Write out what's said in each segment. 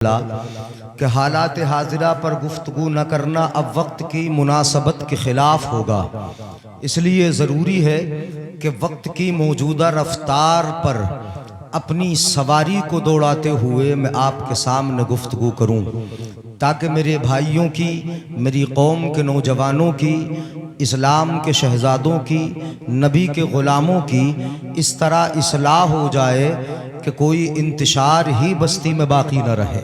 कि हालात हाजिरा पर गुफ्तगू न करना अब वक्त की मुनासबत के ख़िलाफ़ होगा। इसलिए ज़रूरी है कि वक्त की मौजूदा रफ्तार पर अपनी सवारी को दौड़ाते हुए मैं आपके सामने गुफ्तगू करूं, ताकि मेरे भाइयों की, मेरी कौम के नौजवानों की, इस्लाम के शहज़ादों की, नबी के ग़ुलामों की इस तरह इस्लाह हो जाए कि कोई इंतशार ही बस्ती में बाकी न रहे।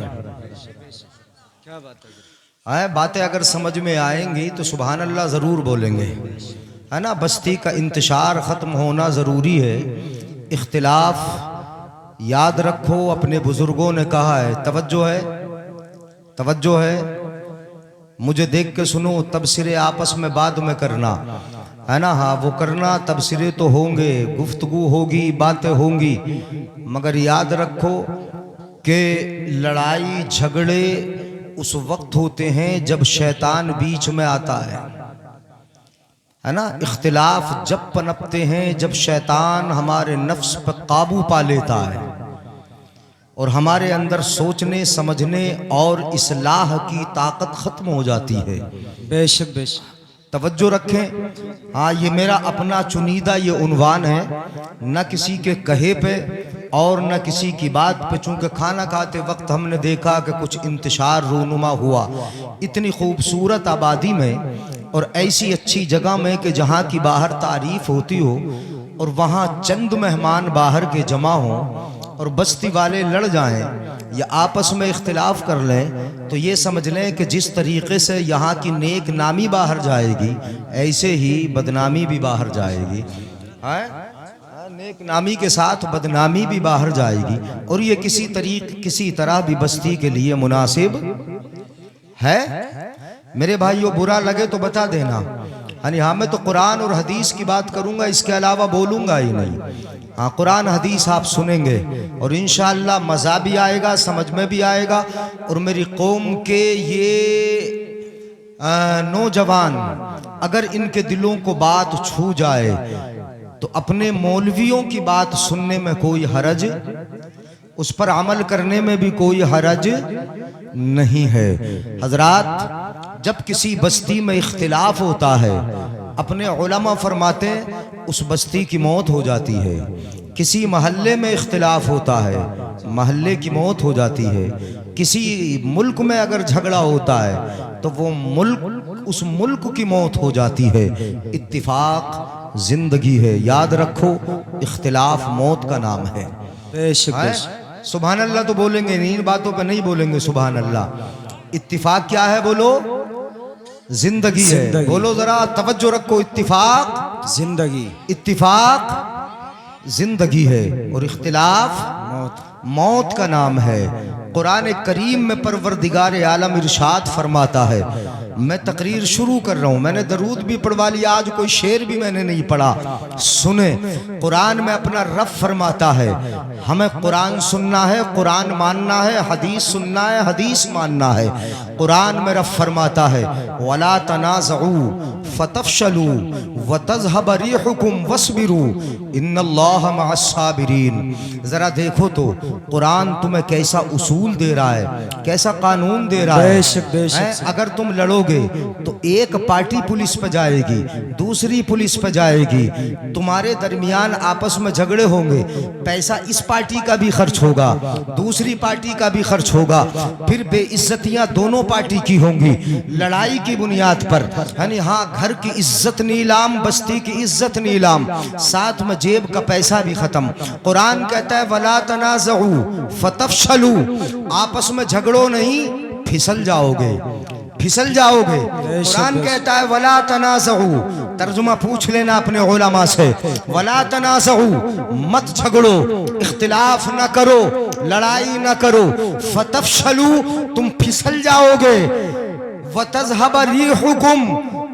क्या बात है? बातें अगर समझ में आएंगी तो सुभान अल्लाह ज़रूर बोलेंगे, है ना। बस्ती का इंतशार ख़त्म होना ज़रूरी है। इख्तिलाफ याद रखो, अपने बुज़ुर्गों ने कहा है, तवज्जो है, मुझे देख के सुनो, तबसरे आपस में बाद में करना, है ना। हाँ, वो करना, तबसरे तो होंगे, गुफ्तगू होगी, बातें होंगी, मगर याद रखो कि लड़ाई झगड़े उस वक्त होते हैं जब शैतान बीच में आता है ना। इख्तिलाफ जब पनपते हैं जब शैतान हमारे नफ्स पर काबू पा लेता है और हमारे अंदर सोचने समझने और इस्लाह की ताकत खत्म हो जाती है। बेशक बेशक तवज्जो रखें। हाँ, ये मेरा अपना चुनीदा ये उन्वान है, न किसी के कहे पे और न किसी की बात पे। चूंकि खाना खाते वक्त हमने देखा कि कुछ इंतशार रूनुमा हुआ इतनी खूबसूरत आबादी में और ऐसी अच्छी जगह में कि जहाँ की बाहर तारीफ होती हो और वहाँ चंद मेहमान बाहर के जमा हों और बस्ती वाले लड़ जाएं या आपस में इख्तिलाफ कर लें, तो ये समझ लें कि जिस तरीके से यहाँ की नेक नामी बाहर जाएगी ऐसे ही बदनामी भी बाहर जाएगी। नेक नामी के साथ बदनामी भी बाहर जाएगी और ये किसी तरह भी बस्ती के लिए मुनासिब है। मेरे भाइयों, बुरा लगे तो बता देना। हाँ, मैं तो कुरान और हदीस की बात करूंगा, इसके अलावा बोलूंगा ही नहीं। हाँ, कुरान हदीस आप सुनेंगे और इंशाअल्लाह मज़ा भी आएगा, समझ में भी आएगा। और मेरी कौम के ये नौजवान अगर इनके दिलों को बात छू जाए तो अपने मौलवियों की बात सुनने में कोई हरज, उस पर अमल करने में भी कोई हरज नहीं है। हजरात, जब किसी बस्ती में इख्तिलाफ होता है, अपने उलमा फरमाते उस बस्ती की मौत हो जाती है। किसी महल्ले में इख्तिलाफ होता है, महल्ले की मौत हो जाती है। किसी मुल्क में अगर झगड़ा होता है तो वो मुल्क, उस मुल्क की मौत हो जाती है। इत्तिफाक जिंदगी है, याद रखो, इख्तिलाफ मौत का नाम है। बेशक सुभान अल्लाह तो बोलेंगे, इन बातों पे नहीं बोलेंगे सुभान अल्लाह। इत्तिफाक क्या है बोलो? जिंदगी है। बोलो जरा, तवज्जो रखो। इत्तिफाक जिंदगी, इत्तिफाक जिंदगी है और इख्तिलाफ मौत का नाम है। कुरान करीम में परवरदिगार आलम इरशाद फरमाता है, मैं तकरीर शुरू कर रहा हूँ, मैंने दरूद भी पढ़वा लिया, आज कोई शेर भी मैंने नहीं पढ़ा। सुने, कुरान में अपना रब फरमाता है, हमें कुरान सुनना है, कुरान मानना है, हदीस सुनना है, हदीस मानना है। कुरान में रब फरमाता है, वला तनाज़ऊ फतफशलू वतज़हब रिहुकुम वस्बिरू इन्नल्लाह मअस्साबिरीन। जरा देखो तो कुरान तुम्हें कैसा उसूल दे रहा है, कैसा कानून दे रहा है। अगर तुम लड़ोगे तो एक पार्टी पुलिस पे जाएगी, दूसरी पुलिस पे जाएगी, तुम्हारे दरमियान आपस में झगड़े होंगे, पैसा इस पार्टी का भी खर्च होगा, दूसरी पार्टी का भी खर्च होगा, फिर बेइज्जतियां दोनों पार्टी की होंगी लड़ाई की बुनियाद पर। यानी हाँ, घर की इज्जत नीलाम, बस्ती की इज्जत नीलाम, साथ में जेब का पैसा भी खत्म। कुरान कहता है, वला तनाज़ऊ फतफशलू, आपस में झगड़ो नहीं, फिसल जाओगे, फिसल जाओगे। कुरान कहता है, वला तनाज़ऊ, तर्जुमा पूछ लेना अपने उलमा से, वला तनाज़ऊ, मत झगड़ो, इख्तिलाफ न करो, लड़ाई न करो, फतफशलू, तुम फिसल जाओगे, वतज़हब रिहुकुम,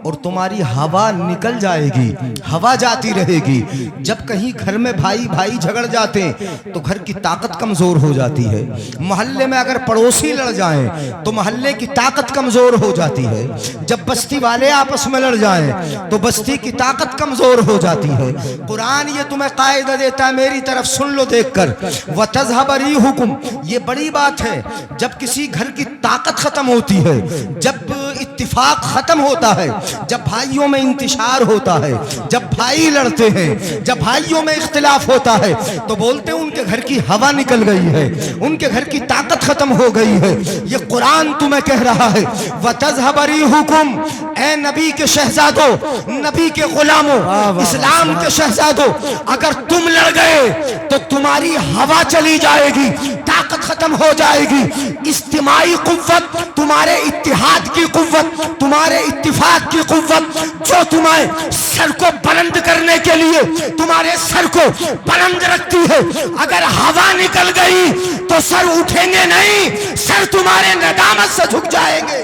और तुम्हारी हवा निकल जाएगी, हवा जाती रहेगी। जब कहीं घर में भाई भाई झगड़ जाते हैं तो घर की ताकत कमजोर हो जाती है। मोहल्ले में अगर पड़ोसी लड़ जाएं तो मोहल्ले की ताकत कमजोर हो जाती है। जब बस्ती वाले आपस में लड़ जाएं तो बस्ती की ताकत कमजोर हो जाती है। कुरान ये तुम्हें कायदा देता है, मेरी तरफ सुन लो देखकर, वतज़हब रिहुकुम, ये बड़ी बात है। जब किसी घर की ताकत खत्म होती है, जब इत्तिफाक खत्म होता है, जब भाइयों में इंतिशार होता है, जब भाई लड़ते हैं, जब भाइयों में इख्तिलाफ होता है तो बोलते हैं उनके घर की हवा निकल गई है, उनके घर की ताकत खत्म हो गई है। ये कुरान तुम्हें कह रहा है वतज़हब रिहुकुम, ए नबी के शहजादों, नबी के गुलामों, इस्लाम के शहजादों, अगर तुम लड़ गए तो तुम्हारी हवा चली जाएगी, ताकत खत्म हो जाएगी। इज्तिमाई कुव्वत, तुम्हारे इत्तिहाद की कुव्वत, तुम्हारे इत्तिफाक की कुव्वत, जो तुम्हें सर को बुलंद करने के लिए तुम्हारे सर को बुलंद रखती है, अगर हवा निकल गई तो सर उठेंगे नहीं, सर तुम्हारे नदामत से झुक जाएंगे।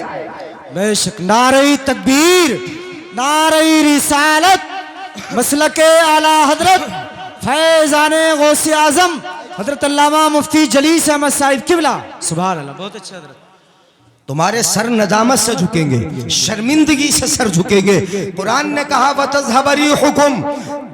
बेशक। नारे तकबीर, नारे रिसालत, मसलके आला हजरत फैजाने गौसे आजम हजरत अल्लामा मुफ्ती जलीस अहमद साहिब किबला, सुभान अल्लाह। बहुत अच्छा हजरत। तुम्हारे सर नदामत से झुकेंगे, शर्मिंदगी से सर झुकेंगे। कुरान ने कहा वतज़हब रिहुकुम,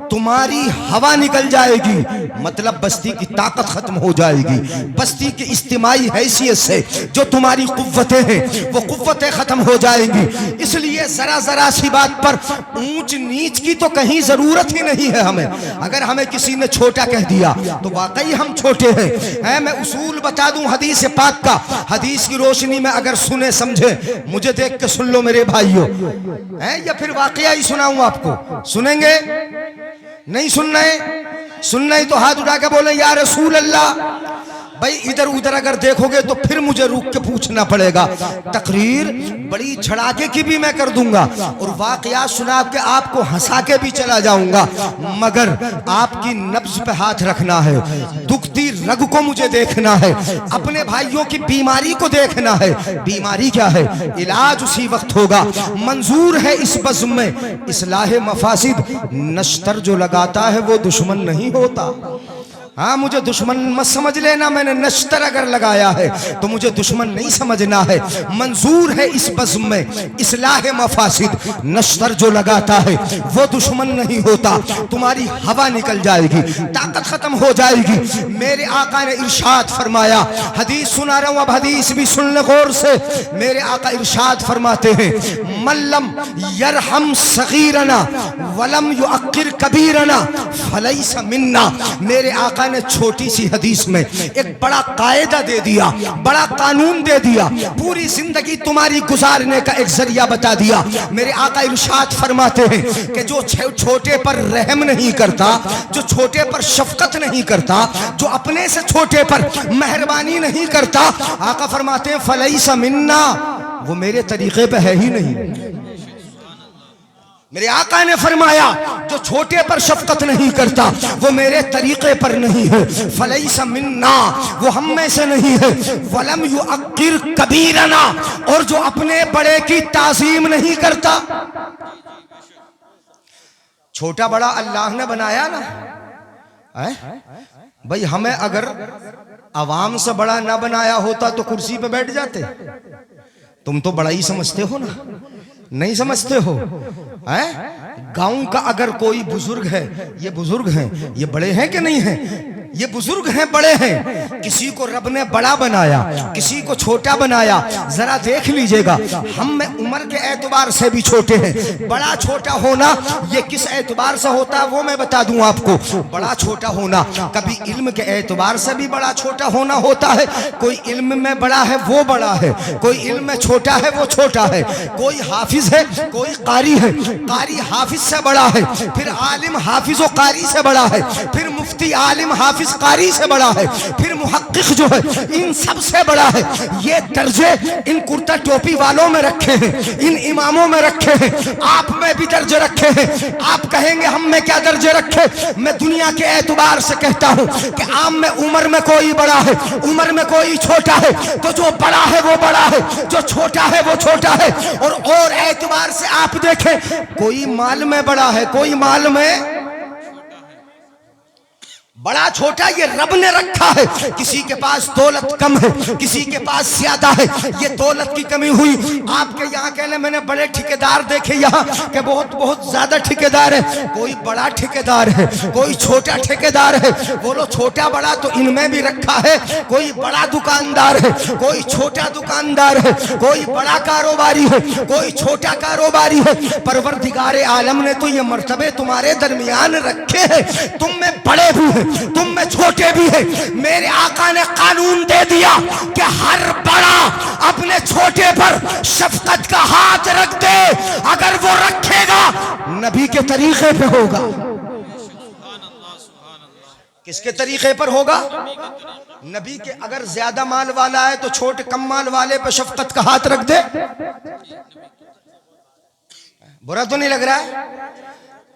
तुम्हारी हवा निकल जाएगी, मतलब बस्ती की ताकत खत्म हो जाएगी। बस्ती की इज्तिमाई हैसियत से जो तुम्हारी कुव्वतें हैं वो कुव्वतें खत्म हो जाएंगी। इसलिए जरा जरा सी बात पर ऊंच नीच की तो कहीं जरूरत ही नहीं है हमें। अगर हमें किसी ने छोटा कह दिया तो वाकई हम छोटे हैं। मैं उसूल बता दूं हदीस पाक का, हदीस की रोशनी में अगर सुने समझे, मुझे देख के सुन लो मेरे भाइयों, या फिर वाकया ही सुनाऊं आपको, सुनेंगे? नहीं सुनना है? सुनना ही तो हाथ उठा के बोले या रसूल अल्लाह। भाई इधर उधर अगर देखोगे तो फिर मुझे रुक के पूछना पड़ेगा। तकरीर बड़ी छड़ाके की भी मैं कर दूंगा और वाकया सुना के आपको हंसा के भी चला जाऊंगा, मगर आपकी नब्ज पे हाथ रखना है, दुखती रग को मुझे देखना है, अपने भाइयों की बीमारी को देखना है। बीमारी क्या है, इलाज उसी वक्त होगा। मंजूर है इस बज़्म में इस्लाह मफासिद, नश्तर जो लगाता है वो दुश्मन नहीं होता। हाँ, मुझे दुश्मन मत समझ लेना, मैंने नश्तर अगर लगाया है तो मुझे दुश्मन नहीं समझना है। मंजूर है इस बज़्म में इस्लाह मफासिद, नश्तर जो लगाता है वो दुश्मन नहीं होता। तुम्हारी हवा निकल जाएगी, ताकत खत्म हो जाएगी। मेरे आका ने इरशाद फरमाया, हदीस सुना रहा हूं, अब हदीस भी सुन ले गौर से। मेरे आका इरशाद फरमाते हैं, मल्लम यरहम सगीरना वलम युअक्किर कबीरना फलैसा मिन्ना। मेरे आका ने छोटी सी हदीस में एक बड़ा कायदा दे दिया, बड़ा कानून दे दिया, पूरी जिंदगी तुम्हारी गुजारने का एक जरिया बता दिया। मेरे आका इरशाद फरमाते हैं कि जो छोटे पर रहम नहीं करता, जो छोटे पर शफकत नहीं करता, जो अपने से छोटे पर मेहरबानी नहीं करता, आका फरमाते हैं फलैसा मिन्ना, वो मेरे तरीके पे है ही नहीं। मेरे आका ने फरमाया जो छोटे पर शफकत नहीं करता वो मेरे तरीके पर नहीं है। फलैसा मिन्ना, वो हम में से नहीं है। वलम युअक्किर कबीरना, और जो अपने बड़े की ताज़ीम नहीं करता। छोटा बड़ा अल्लाह ने बनाया ना, भाई हमें अगर अवाम से बड़ा ना बनाया होता तो कुर्सी पे बैठ जाते। तुम तो बड़ा ही समझते हो ना, नहीं समझते हो? गांव का अगर कोई बुजुर्ग है, ये बुजुर्ग हैं, ये बड़े हैं कि नहीं हैं? ये बुजुर्ग हैं, बड़े हैं। किसी को रब ने बड़ा बनाया, किसी को छोटा बनाया। जरा देख लीजिएगा, हम में उम्र के एतबार से भी छोटे हैं। बड़ा छोटा होना ये किस एतबार से होता है वो मैं बता दूं आपको। बड़ा छोटा होना कभी इल्म के एतबार से भी बड़ा छोटा होना होता है। कोई इल्म में बड़ा है वो बड़ा है, कोई इल्म में छोटा है वो छोटा है। कोई हाफिज है, कोई कारी है, कारी हाफिज से बड़ा है, फिर आलिम हाफिज और कारी से बड़ा है, फिर मुफ्ती आलिम हाफिज हाफिज कारी से बड़ा है, फिर मुहक्किक जो है इन सब से बड़ा है। ये दर्जे इन कुर्ता टोपी वालों में रखे हैं, इन इमामों में रखे हैं, आप में भी दर्जे रखे हैं। आप कहेंगे हम में क्या दर्जे रखे? मैं दुनिया के एतबार से कहता हूं कि आम में उम्र में कोई बड़ा है, उम्र में कोई छोटा है, तो जो बड़ा है वो बड़ा है, जो छोटा है वो छोटा है। और एतबार से आप देखें, कोई माल में बड़ा है, कोई माल में बड़ा छोटा, ये रब ने रखा है। किसी के पास दौलत कम है, किसी के पास ज्यादा है, ये दौलत की कमी हुई। आपके यहाँ कहने मैंने बड़े ठेकेदार देखे यहाँ के बहुत बहुत ज्यादा ठेकेदार है। कोई बड़ा ठेकेदार है, कोई छोटा ठेकेदार है। बोलो छोटा बड़ा तो इनमें भी रखा है। कोई बड़ा दुकानदार है, कोई छोटा दुकानदार है, कोई बड़ा कारोबारी है, कोई छोटा कारोबारी है। परवरदिगारे आलम ने तो ये मर्तबे तुम्हारे दरमियान रखे हैं। तुम में बड़े भी हैं, तुम में छोटे भी हैं। मेरे आका ने कानून दे दिया कि हर बड़ा अपने छोटे पर शफकत का हाथ रख दे। अगर वो रखेगा नबी के तरीके पे होगा। किसके तरीके पर होगा? नबी के। अगर ज्यादा माल वाला है तो छोटे कम माल वाले पे शफकत का हाथ रख दे। बुरा तो नहीं लग रहा है?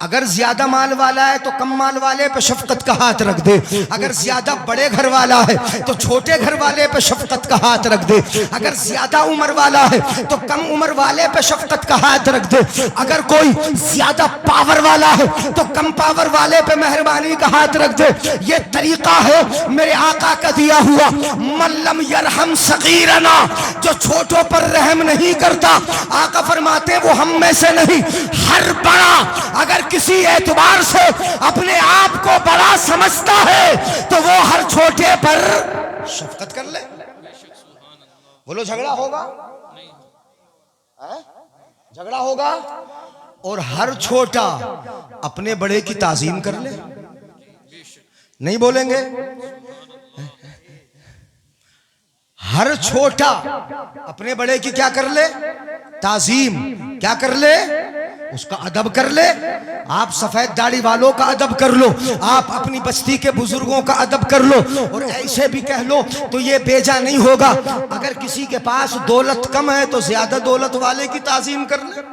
अगर ज्यादा माल वाला है तो कम माल वाले पे शफकत का हाथ रख दे। अगर ज्यादा बड़े घर वाला है तो छोटे घर वाले पे शफकत का हाथ रख दे। अगर ज्यादा उम्र वाला है तो कम उम्र वाले पे शफकत का हाथ रख दे। अगर कोई ज्यादा पावर वाला है तो कम पावर वाले पे मेहरबानी का हाथ रख दे। ये तरीका है मेरे आका का दिया हुआ। मल्लम यरहम सगीरना, जो छोटों पर रहम नहीं करता, आका फरमाते वो हम में से नहीं। हर बड़ा अगर किसी एतबार से अपने आप को बड़ा समझता है तो वो हर छोटे पर शफकत कर ले। बोलो झगड़ा होगा? झगड़ा होगा। और हर छोटा अपने बड़े की ताजीम कर ले। नहीं बोलेंगे? हर छोटा अपने बड़े की क्या कर ले? ताजीम। क्या कर ले? उसका अदब कर ले। आप सफेद दाढ़ी वालों का अदब कर लो, आप अपनी बस्ती के बुजुर्गों का अदब कर लो। और ऐसे भी कह लो तो ये बेजा नहीं होगा। अगर किसी के पास दौलत कम है तो ज्यादा दौलत वाले की ताजीम कर ले।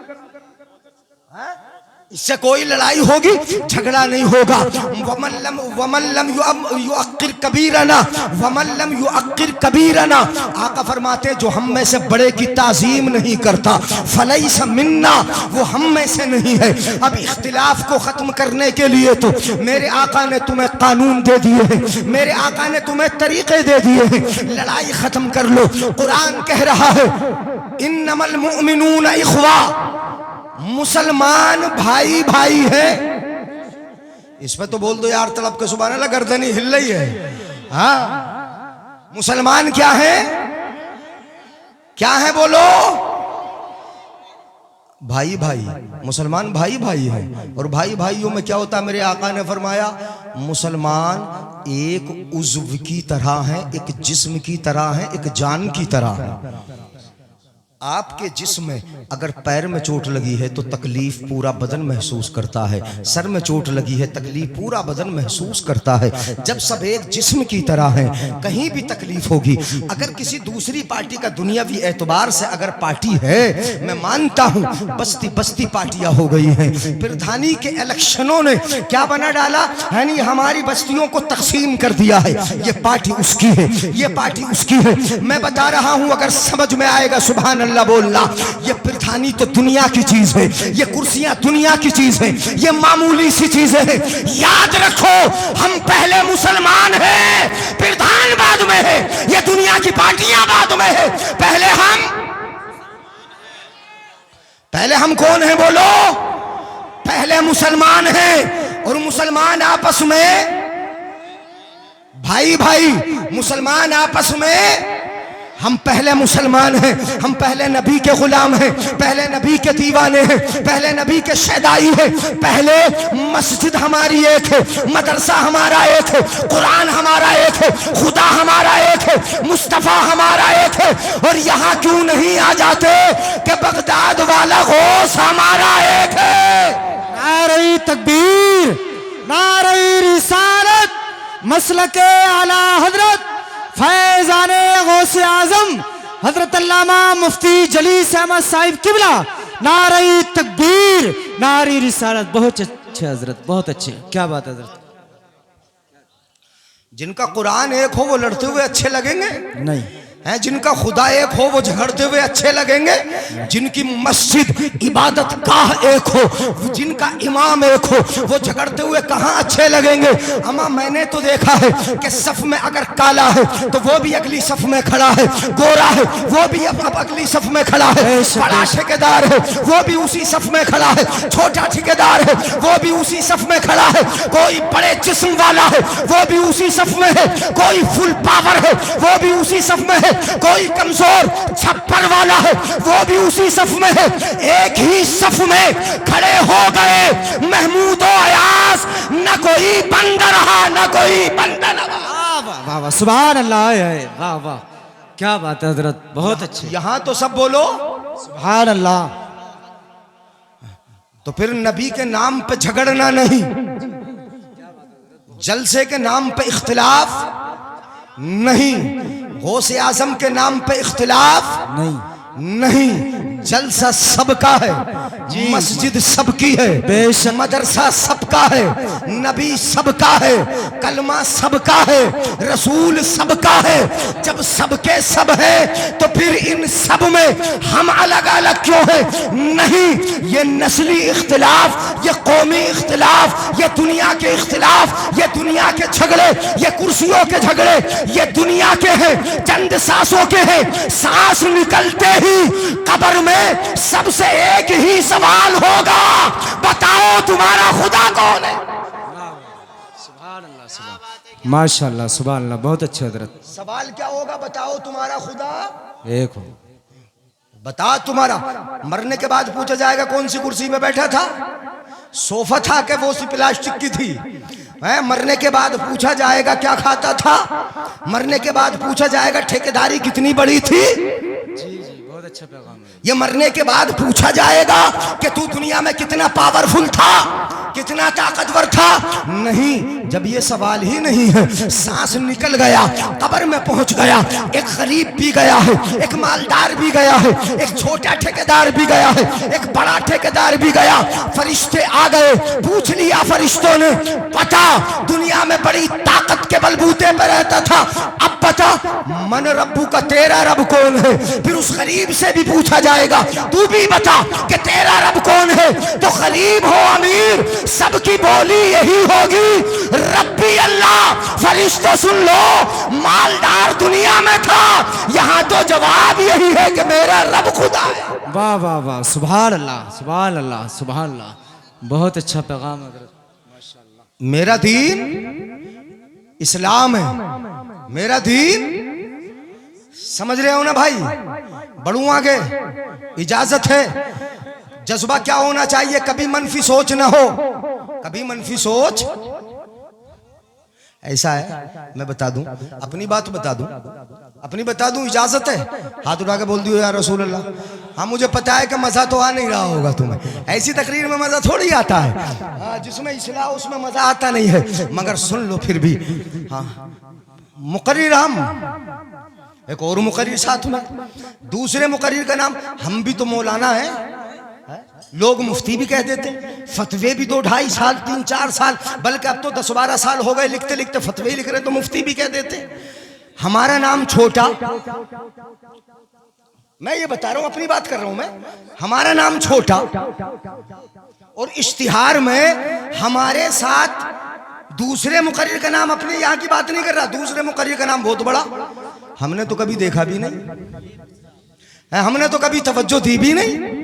इससे कोई लड़ाई होगी, झगड़ा नहीं होगा। वमल्लम युअक्किर कबीरना, वमल्लम युअक्किर कबीरना। आका फरमाते जो हम में से बड़े की ताजीम नहीं करता फलैस मिन्ना, वो हम में से नहीं है। अब इख्तिलाफ को खत्म करने के लिए तो मेरे आका ने तुम्हें कानून दे दिए हैं, मेरे आका ने तुम्हें तरीके दे दिए हैं। लड़ाई खत्म कर लो। कुरान कह रहा है इन्नमल मुमिनून इख्वा, मुसलमान भाई भाई है। इस पे तो बोल दो यार तड़प के सुभान अल्लाह, गर्दनी हिल रही है। हाँ, मुसलमान क्या है? क्या है बोलो? भाई भाई। मुसलमान भाई भाई है। और भाई भाइयों में क्या होता है? मेरे आका ने फरमाया मुसलमान एक उज़्व की तरह है, एक जिस्म की तरह है, एक जान की तरह है। आपके जिस्म में अगर पैर में चोट लगी है तो तकलीफ पूरा बदन महसूस करता है, सर में चोट लगी है तकलीफ पूरा बदन महसूस करता है। जब सब एक जिस्म की तरह है, कहीं भी तकलीफ होगी। अगर किसी दूसरी पार्टी का दुनियावी एतबार से अगर पार्टी है, मैं मानता हूं बस्ती बस्ती पार्टियां हो गई हैं। प्रधानी के इलेक्शनों ने क्या बना डाला है? नहीं, हमारी बस्तियों को तकसीम कर दिया है। ये पार्टी उसकी है, ये पार्टी उसकी है। मैं बता रहा हूं, अगर समझ में आएगा सुभान अल्लाह बोलना। ये प्रधानी तो दुनिया की चीज है, ये कुर्सियां दुनिया की चीज है, ये मामूली सी चीजें हैं। याद रखो हम पहले मुसलमान हैं, प्रधान बाद में है, ये दुनिया की पार्टियां बाद में है। पहले हम कौन हैं बोलो? पहले मुसलमान हैं। और मुसलमान आपस में भाई भाई, मुसलमान आपस में हम पहले मुसलमान हैं, हम पहले नबी के गुलाम हैं, पहले नबी के दीवाने हैं, पहले नबी के शहदाई हैं। पहले मस्जिद हमारी एक है, मदरसा हमारा एक है, कुरान हमारा एक है, खुदा हमारा एक है, मुस्तफा हमारा एक है। और यहाँ क्यों नहीं आ जाते कि बगदाद वाला गौस हमारा एक है। नारे तकबीर, नारे रिसालत, मसलके आला हजरत फैजाने गौसे आजम हजरत अल्लामा मुफ्ती जलीस अहमद साहिब किबला। नारे तकबीर, नारी रिसालत। बहुत अच्छे हजरत, बहुत अच्छे, क्या बात है हजरत। जिनका कुरान एक हो वो लड़ते हुए अच्छे लगेंगे नहीं हैं, जिनका खुदा एक हो वो झगड़ते हुए अच्छे लगेंगे, जिनकी मस्जिद इबादत गाह एक हो, जिनका इमाम एक हो, वो झगड़ते हुए कहाँ अच्छे लगेंगे। अमा मैंने तो देखा है कि सफ में अगर काला है तो वो भी अगली सफ में खड़ा है, गोरा है वो भी अब अगली सफ में खड़ा है, बड़ा ठेकेदार है वो भी उसी सफ में खड़ा है, छोटा ठेकेदार है वो भी उसी सफ में खड़ा है, कोई बड़े जिस्म वाला है वो भी उसी सफ में है, कोई फुल पावर है वो भी उसी सफ में है, कोई कमजोर छप्पर वाला है वो भी उसी सफ में है। एक ही सफ में खड़े हो गए महमूद और अयास, न कोई बंदा रहा न कोई बंदा रहा। वाह वाह, सुभान अल्लाह, वाह वाह, क्या बात है हजरत, बहुत अच्छे। यहां तो सब बोलो सुभान अल्लाह। तो फिर नबी के नाम पे झगड़ना नहीं, जलसे के नाम पे इख्तिलाफ नहीं, गौसे आजम के नाम पे इख्तिलाफ नहीं, जलसा सबका है, मस्जिद सबकी है, मदरसा सबका है, नबी सबका है, कलमा सबका है, रसूल सबका है। जब सबके सब है तो फिर इन सब में हम अलग अलग क्यों हैं? नहीं, ये नस्ली इख्तिलाफ, ये कौमी इख्तिलाफ, ये दुनिया के इख्तिलाफ, ये दुनिया के झगड़े, ये कुर्सियों के झगड़े, ये दुनिया के हैं, चंद सांसों के हैं। सांस निकलते ही कब्र में सबसे एक ही सवाल होगा, बताओ तुम्हारा खुदा कौन है? माशाअल्लाह, सुभान अल्लाह, बहुत अच्छे हजरत। सवाल क्या होगा? बताओ तुम्हारा खुदा एक हो। बता तुम्हारा। मरने के बाद पूछा जाएगा कौन सी कुर्सी में बैठा था, सोफा था कि वो सी प्लास्टिक की थी? मरने के बाद पूछा जाएगा क्या खाता था? मरने के बाद पूछा जाएगा ठेकेदारी कितनी बड़ी थी? बहुत अच्छा पैगाम है। ये मरने के बाद पूछा जाएगा कि तू दुनिया में कितना पावरफुल था, कितना ताकतवर था? नहीं, जब ये सवाल ही नहीं है, सांस निकल गया, कब्र में पहुंच गया, एक गरीब भी गया है, एक मालदार भी गया है, एक छोटा ठेकेदार भी गया है, एक बड़ा ठेकेदार भी गया। फरिश्ते आ गए, पूछ लिया फरिश्तों ने, बता दुनिया में बड़ी ताकत के बलबूते पर रहता था, अब बता मन रब्बू का, तेरा रब कौन है? फिर उस गरीब से भी पूछा जाएगा, तू भी बता कि तेरा रब कौन है? तो गरीब हो अमीर, सबकी बोली यही होगी, रब्बी अल्लाह। फरिश्तों सुन लो, मालदार दुनिया में था, यहाँ तो जवाब यही है कि मेरा रब खुदा है। वाह वाह वाह, सुभान अल्लाह, सुभान अल्लाह, सुभान अल्लाह, बहुत अच्छा पैगाम हजरत, माशाअल्लाह। मेरा दीन इस्लाम है, मेरा दीन, समझ रहे हो ना भाई? बढ़ू आगे, इजाजत है। जज्बा क्या होना चाहिए? कभी मनफी सोच ना हो, कभी मनफी सोच। ऐसा है, मैं बता दूं अपनी बात, बता दूं अपनी, बता दूं, इजाजत है? हाथ उठा के बोल दियो या रसूल अल्लाह। हाँ, मुझे पता है कि मजा तो आ नहीं रहा होगा तुम्हें, ऐसी तकरीर में मजा थोड़ी आता है। हाँ, जिसमें इस्लाह उसमें मजा आता नहीं है, मगर सुन लो फिर भी। हाँ, मुकर्रिर हम, एक और मुकर्रिर साथ में, दूसरे मुकर्रिर का नाम, हम भी तो मौलाना है, लोग मुफ्ती भी कह देते, फतवे भी 2-2.5 साल 3-4 साल, बल्कि अब तो 10-12 साल हो गए लिखते लिखते फतवे लिख रहे, तो मुफ्ती भी कह देते। हमारा नाम छोटा, मैं ये बता रहा हूं, अपनी बात कर रहा हूं मैं, हमारा नाम छोटा, और इश्तिहार में हमारे साथ दूसरे मुकर्रिर का नाम, अपने यहाँ की बात नहीं कर रहा, दूसरे मुकर्रिर का नाम बहुत बड़ा, हमने तो कभी देखा भी नहीं, हमने तो कभी तवज्जो दी भी नहीं।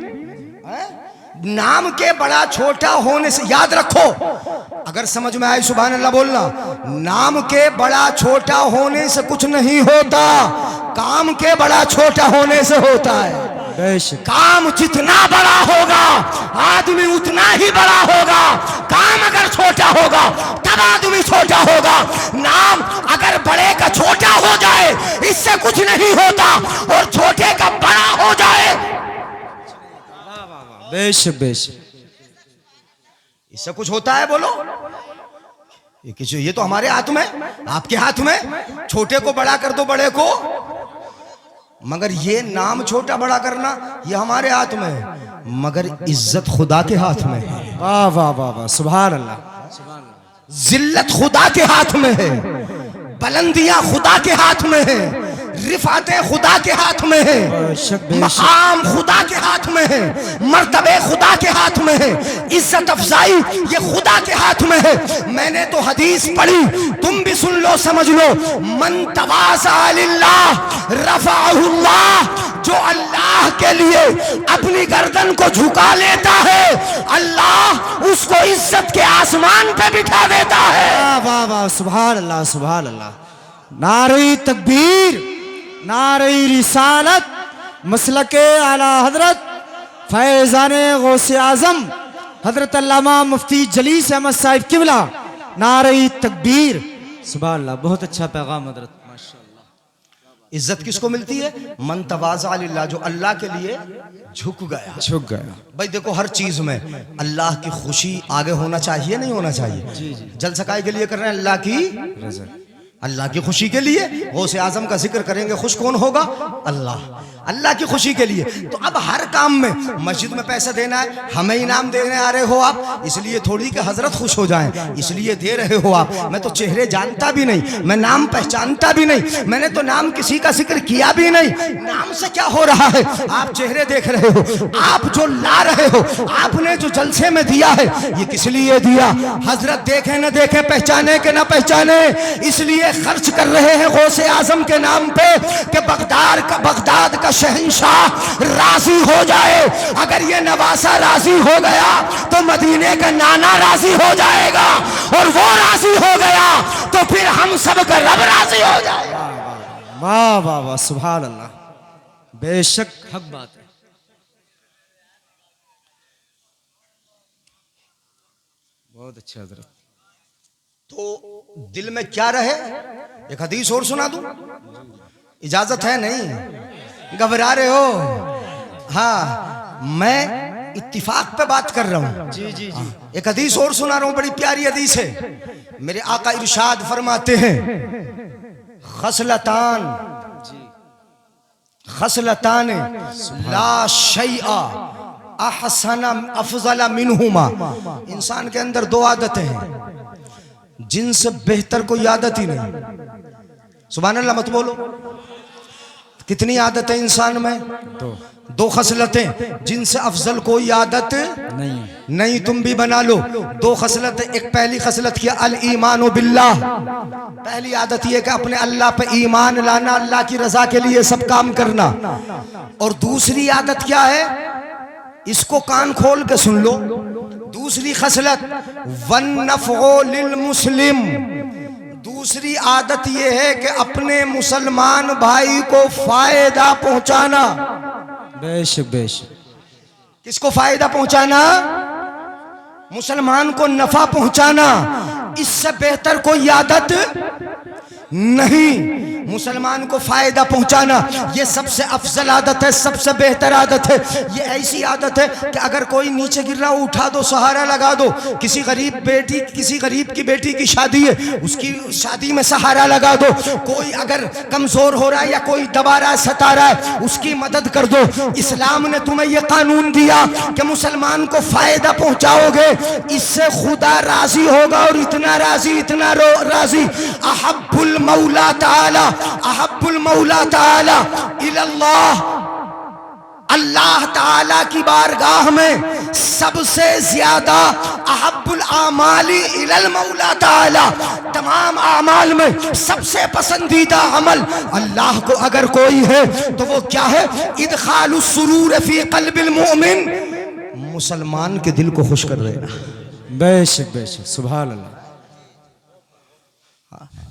नाम के बड़ा छोटा होने से, याद रखो, अगर समझ में आए सुभान अल्लाह बोलना, नाम के बड़ा छोटा होने से कुछ नहीं होता, काम के बड़ा छोटा होने से होता है। काम जितना बड़ा होगा आदमी उतना ही बड़ा होगा, काम अगर छोटा होगा तब आदमी छोटा होगा। नाम अगर बड़े का छोटा हो जाए इससे कुछ नहीं होता, और छोटे का बड़ा हो जाए बेशक बेशक, इससे कुछ होता है? बोलो, ये तो हमारे हाथ में, आपके हाथ में। छोटे को बड़ा कर दो, बड़े को, मगर ये नाम छोटा बड़ा करना ये हमारे हाथ में है, मगर इज्जत खुदा के हाथ में है। वाह वाह वाह वाह, सुभान अल्लाह। जिल्लत खुदा के हाथ में है, बुलंदियां खुदा के हाथ में है, रिफातें खुदा के हाथ में है, मकाम खुदा के हाथ में है, मर्तबे खुदा के हाथ में है, इज्जत अफजाई ये खुदा के हाथ में है। मैंने तो हदीस पढ़ी, तुम भी सुन लो, समझ लो। मन तवाज़ा लिल्लाह रफ़अहुल्लाह, जो अल्लाह के लिए अपनी गर्दन को झुका लेता है, अल्लाह उसको इज्जत के आसमान पे बिठा देता है। वाह वाह, सुभान अल्लाह, सुभान अल्लाह। नारे तकबीर, नारे रिसालत, मसलके आला हजरत फैजाने गौसे आजम हजरत अल्लामा मुफ्ती जलीस अहमद साहिब किबला, नारे तकबीर, सुभान अल्लाह। बहुत अच्छा पैगाम हजरत, माशाअल्लाह। इज्जत किसको मिलती है? मन तवाज़ा लिल्लाह, जो अल्लाह के लिए झुक गया, झुक गया। भाई देखो, हर चीज में अल्लाह की खुशी आगे होना चाहिए, नहीं होना चाहिए? जी जी। जलसकाई के लिए कर रहे हैं अल्लाह की रज़ा, अल्लाह की खुशी के लिए। गौसे आजम का जिक्र करेंगे, खुश कौन होगा? अल्लाह, अल्लाह की खुशी के लिए। तो अब हर काम में, मस्जिद में पैसा देना है, हमें इनाम देने आ रहे हो आप, इसलिए थोड़ी कि हजरत खुश हो जाएं, इसलिए दे रहे हो आप। मैं तो चेहरे जानता भी नहीं, मैं नाम पहचानता भी नहीं, मैंने तो नाम किसी का जिक्र किया भी नहीं। नाम से क्या हो रहा है? आप चेहरे देख रहे हो, आप जो ला रहे हो, आपने जो जलसे में दिया है, ये किस लिए दिया? हजरत देखे न देखे, पहचाने के न पहचाने, इसलिए खर्च कर रहे हैं गौसे आजम के नाम पे कि बगदाद का शहंशाह राजी हो जाए। अगर ये नवासा राजी हो गया तो मदीने का नाना राजी हो जाएगा, और वो राजी हो गया तो फिर हम सब का रब राजी हो जाएगा। वाह वाह वाह, सुभान अल्लाह। बेशक हक बात है। बहुत अच्छा हजरत। तो दिल में क्या रहे? एक हदीस और सुना दूं? इजाजत है? नहीं घबरा रहे हो? हाँ, मैं इत्तिफाक पे बात कर रहा हूं। जी जी जी। एक हदीस और सुना रहा हूं, बड़ी प्यारी हदीस है। मेरे आका इरशाद फरमाते हैं, खसलतान खसलतान ला शैआ अहसन अफजल मिनहुमा। इंसान के अंदर दो आदतें हैं जिनसे बेहतर कोई आदत ही नहीं। सुभान अल्लाह मत बोलो। कितनी आदतें इंसान में? दो खसलतें जिनसे अफजल कोई आदत नहीं। तुम भी बना लो दो खसलतें। एक पहली खसलत किया अल ईमान बिल्लाह, पहली आदत यह कि अपने अल्लाह पे ईमान लाना, अल्लाह की रजा के लिए सब काम करना। और दूसरी आदत क्या है? इसको कान खोल के सुन लो। दूसरी खसलत वन नफ़ो लिल मुस्लिम, दूसरी आदत यह है कि अपने मुसलमान भाई को फायदा पहुंचाना। बेशक बेशक। किसको फायदा पहुंचाना? मुसलमान को नफा पहुंचाना। इससे बेहतर कोई आदत नहीं। मुसलमान को फायदा पहुंचाना ये सबसे अफजल आदत है, सबसे बेहतर आदत है। ये ऐसी आदत है कि अगर कोई नीचे गिर रहा उठा दो, सहारा लगा दो। किसी गरीब की बेटी की शादी है, उसकी शादी में सहारा लगा दो। कोई अगर कमजोर हो रहा है या कोई दबा रहा है, सता रहा है, उसकी मदद कर दो। इस्लाम ने तुम्हें यह कानून दिया कि मुसलमान को फायदा पहुंचाओगे, इससे खुदा राजी होगा। और इतना राजी अहब्बुल मौला ताला, अहब्बुल मौला ताला इल्लल्लाह, अल्लाह ताला की बारगाह में सबसे ज्यादा अहब्बुल आमाली इलल मौला ताला, तमाम आमाल में सबसे पसंदीदा अमल अल्लाह को अगर कोई है तो वो क्या है? इदखालुस सुरूर फी क़ल्बिल मुमिन, मुसलमान के दिल को खुश कर देना। बेशक बेशक, सुभान अल्लाह।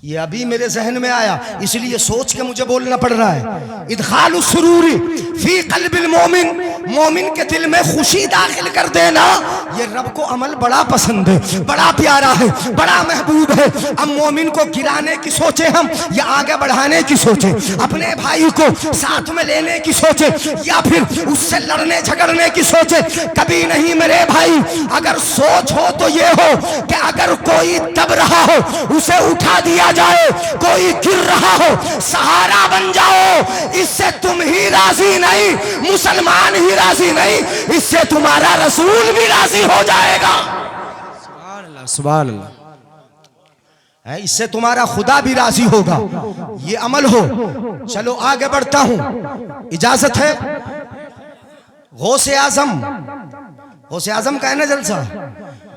ये अभी मेरे जहन में आया, इसलिए सोच के मुझे बोलना पड़ रहा है। इदखालुस सुरूरी फी क़ल्बिल मोमिन, मोमिन के दिल में खुशी दाखिल कर देना, ये रब को अमल बड़ा पसंद है, बड़ा प्यारा है, बड़ा महबूब है। अब मोमिन को गिराने की सोचे हम या आगे बढ़ाने की सोचे, अपने भाई को साथ में लेने की सोचे या फिर उससे लड़ने झगड़ने की सोचे, कभी नहीं मेरे भाई। अगर सोच हो तो ये हो कि अगर कोई दब रहा हो उसे उठा दिया जाए, कोई गिर रहा हो सहारा बन जाओ। इससे तुम ही राजी नहीं, मुसलमान ही राजी नहीं, इससे तुम्हारा रसूल भी राजी हो जाएगा। सुभान अल्लाह। इससे तुम्हारा खुदा भी राजी होगा, ये अमल हो। चलो आगे बढ़ता हूं, इजाजत है। गौसे आजम, गौसे आजम का है ना जलसा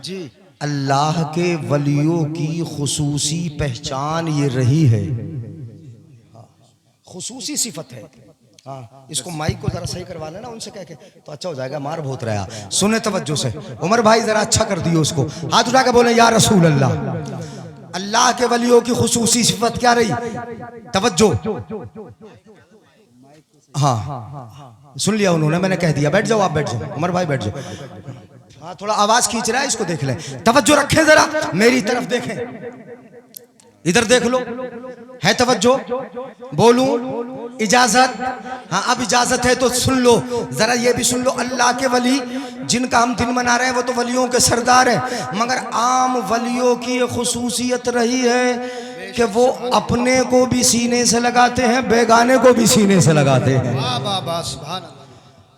जी। अल्लाह के वलियों की खुसूसी पहचान ये रही है, खुसूसी सिफत है। हाँ, इसको माइक को जरा सही करवा लेना उनसे कह के, तो अच्छा हो जाएगा। मार बहुत रहा, सुने तवज्जो से। उमर भाई जरा अच्छा कर दियो उसको, हाथ उठा के बोले या रसूल अल्लाह। अल्लाह के वलियों की खुसूसी सिफत क्या रही? तवज्जो। हाँ सुन लिया उन्होंने, मैंने कह दिया। बैठ जाओ, आप बैठ जाओ, उमर भाई बैठ जाओ। हाँ थोड़ा आवाज खींच रहा है, इसको देख ले। तवज्जो रखें जरा, मेरी तरफ देखें, इधर देख लो, है तवज्जो? बोलूं? इजाजत? हाँ अब इजाजत है तो सुन लो जरा, ये भी सुन लो। अल्लाह के वली जिनका हम दिन मना रहे हैं वो तो वलियों के सरदार हैं, मगर आम वलियों की ये खुसूसियत रही है कि वो अपने को भी सीने से लगाते हैं, बेगाने को भी सीने से लगाते हैं।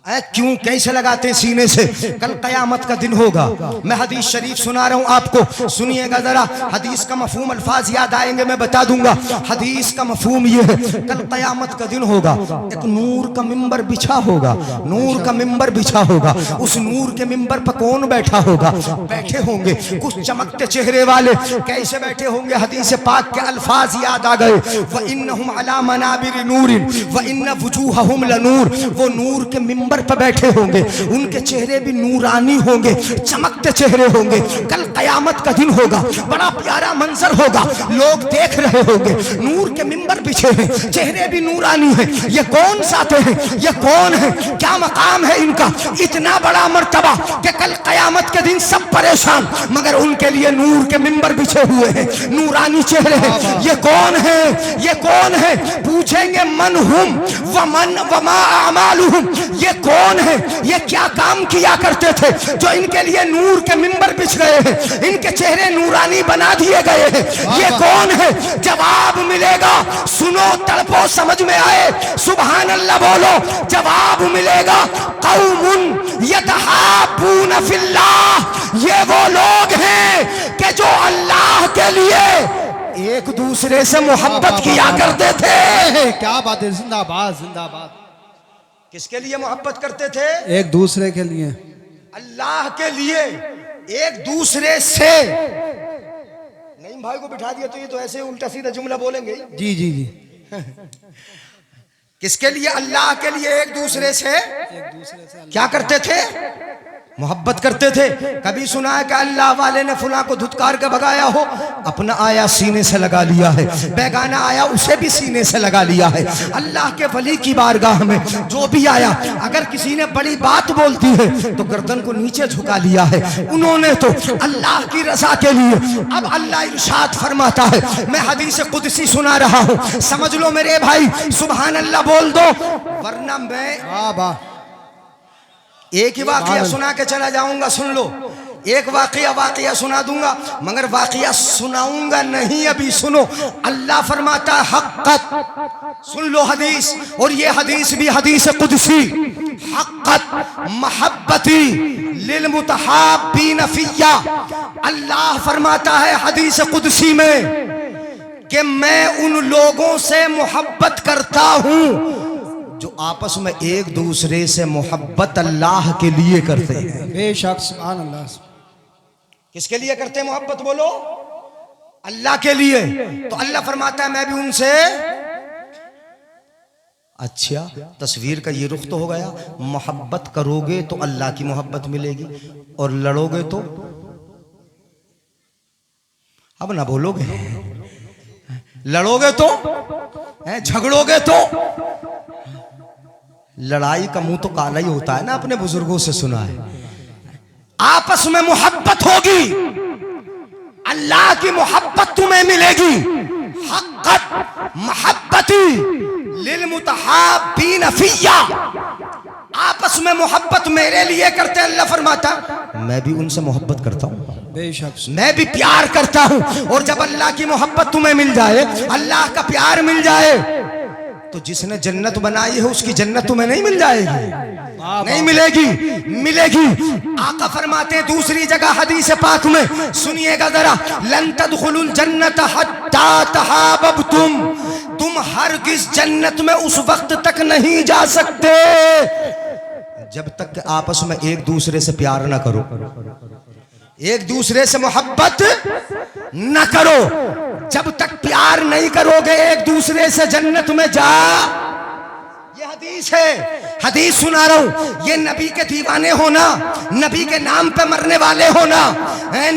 क्यों, कैसे लगाते हैं सीने से? कल कयामत का दिन होगा। मैं हदीस शरीफ सुना रहा हूं आपको, सुनिएगा जरा। हदीस का मफहूम अल्फाज याद आएंगे, मैं बता दूंगा। हदीस का मफहूम ये है, कल कयामत का दिन होगा, एक नूर का मिंबर बिछा होगा, नूर का मिंबर बिछा होगा। उस नूर के मिंबर पर कौन बैठा होगा? बैठे होंगे कुछ चमकते चेहरे वाले। कैसे बैठे होंगे? हदीस पाक के अल्फाज याद आ गए, व इन्नहुम अला मनाबिर नूरिन व इन्न वुजूहहुम लनूर। वो नूर के मिंबर पर बैठे होंगे, उनके चेहरे भी नूरानी होंगे, चमकते चेहरे होंगे। कल कयामत का दिन होगा, बड़ा प्यारा मंजर होगा, लोग देख रहे होंगे। नूर के मिंबर बिछे हैं, चेहरे भी नूरानी हैं। ये कौन साथे हैं? ये कौन है? क्या मकाम है इनका? इतना बड़ा मर्तबा कि कल कयामत के दिन सब परेशान, मगर उनके लिए नूर के मिंबर बिछे हुए हैं, नूरानी चेहरे हैं। ये कौन है? ये कौन है? पूछेंगे मन हुम व मन व मा अमालुहुम। ये कौन है? ये क्या काम किया करते थे जो इनके लिए नूर के मिंबर बिछ गए हैं, इनके चेहरे नूरानी बना दिए गए हैं? ये कौन है? जवाब मिलेगा, सुनो तड़पो समझ में आए, सुभान अल्लाह बोलो, जवाब मिलेगा। कौमुन यतहाबून फिल्लाह। ये वो लोग हैं कि जो अल्लाह के लिए एक दूसरे से मोहब्बत किया करते थे। क्या बात है, जिंदाबाद जिंदाबाद। किसके लिए मोहब्बत करते थे? एक दूसरे के लिए, अल्लाह के लिए, एक दूसरे से। नहीं भाई को बिठा दिया तो ये तो ऐसे उल्टा सीधा जुमला बोलेंगे। जी जी जी। किसके लिए? अल्लाह के लिए एक दूसरे से क्या करते थे? मोहब्बत करते थे। कभी सुना है कि अल्लाह वाले ने फुला को धुतकार के भगाया हो? अपना आया सीने से लगा लिया है, बेगाना आया उसे भी सीने से लगा लिया है। अल्लाह के वली की बारगाह में जो भी आया, अगर किसी ने बड़ी बात बोलती है तो गर्दन को नीचे झुका लिया है। उन्होंने तो अल्लाह की रज़ा के लिए। अब अल्लाह इरशाद फरमाता है, मैं हदीस कुदसी सुना रहा हूँ, समझ लो मेरे भाई, सुभान अल्लाह बोल दो, वरना मैं एक ही वाक़या सुना के चला जाऊंगा। सुन लो, एक वाक़या सुना दूंगा, मगर वाक़या सुनाऊंगा नहीं, अभी सुनो। अल्लाह फरमाता है हक़्क़त, सुन लो हदीस, और ये हदीस भी हदीस कुदसी। हक़्क़त महब्बती लिल मुतहाब्बीन फिय्या। अल्लाह फरमाता है हदीस कुदसी में कि मैं उन लोगों से मोहब्बत करता हूँ जो आपस में एक दूसरे से मोहब्बत अल्लाह के लिए करते हैं। बेशक, सुभान अल्लाह। किसके लिए करते हैं मोहब्बत? बोलो, अल्लाह के लिए। तो अल्लाह फरमाता है मैं भी उनसे। अच्छा, तस्वीर का ये रुख तो हो गया, मोहब्बत करोगे तो अल्लाह की मोहब्बत मिलेगी, और लड़ोगे तो अब ना बोलोगे, लड़ोगे तो, झगड़ोगे तो लड़ाई का मुंह तो काला ही होता है ना, अपने बुजुर्गों से सुना है। आपस में मोहब्बत होगी, अल्लाह की मोहब्बत तुम्हें मिलेगी। हक़्क़त मोहब्बती लिल मुतहाब्बीन फिय्या, आपस में मोहब्बत मेरे लिए करते हैं। अल्लाह फरमाता मैं भी उनसे मोहब्बत करता हूँ, बेशक मैं भी प्यार करता हूँ। और जब अल्लाह की मोहब्बत तुम्हें मिल जाए, अल्लाह का प्यार मिल जाए, तो जिसने जन्नत बनाई है उसकी जन्नत तुम्हें नहीं मिल जाएगी? नहीं मिलेगी, मिलेगी। आका फरमाते हैं दूसरी जगह हदीस पाक में, सुनिएगा जरा, लन तदखुलुल जन्नत हत्ता तहाबबतुम, तुम हरगिज़ जन्नत में उस वक्त तक नहीं जा सकते जब तक कि आपस में एक दूसरे से प्यार ना करो, एक दूसरे से मोहब्बत न करो। जब तक प्यार नहीं करोगे एक दूसरे से, जन्नत में जा, ये हदीस है, हदीस सुना रहा हूं। ये नबी के दीवाने होना, नबी के नाम पे मरने वाले होना,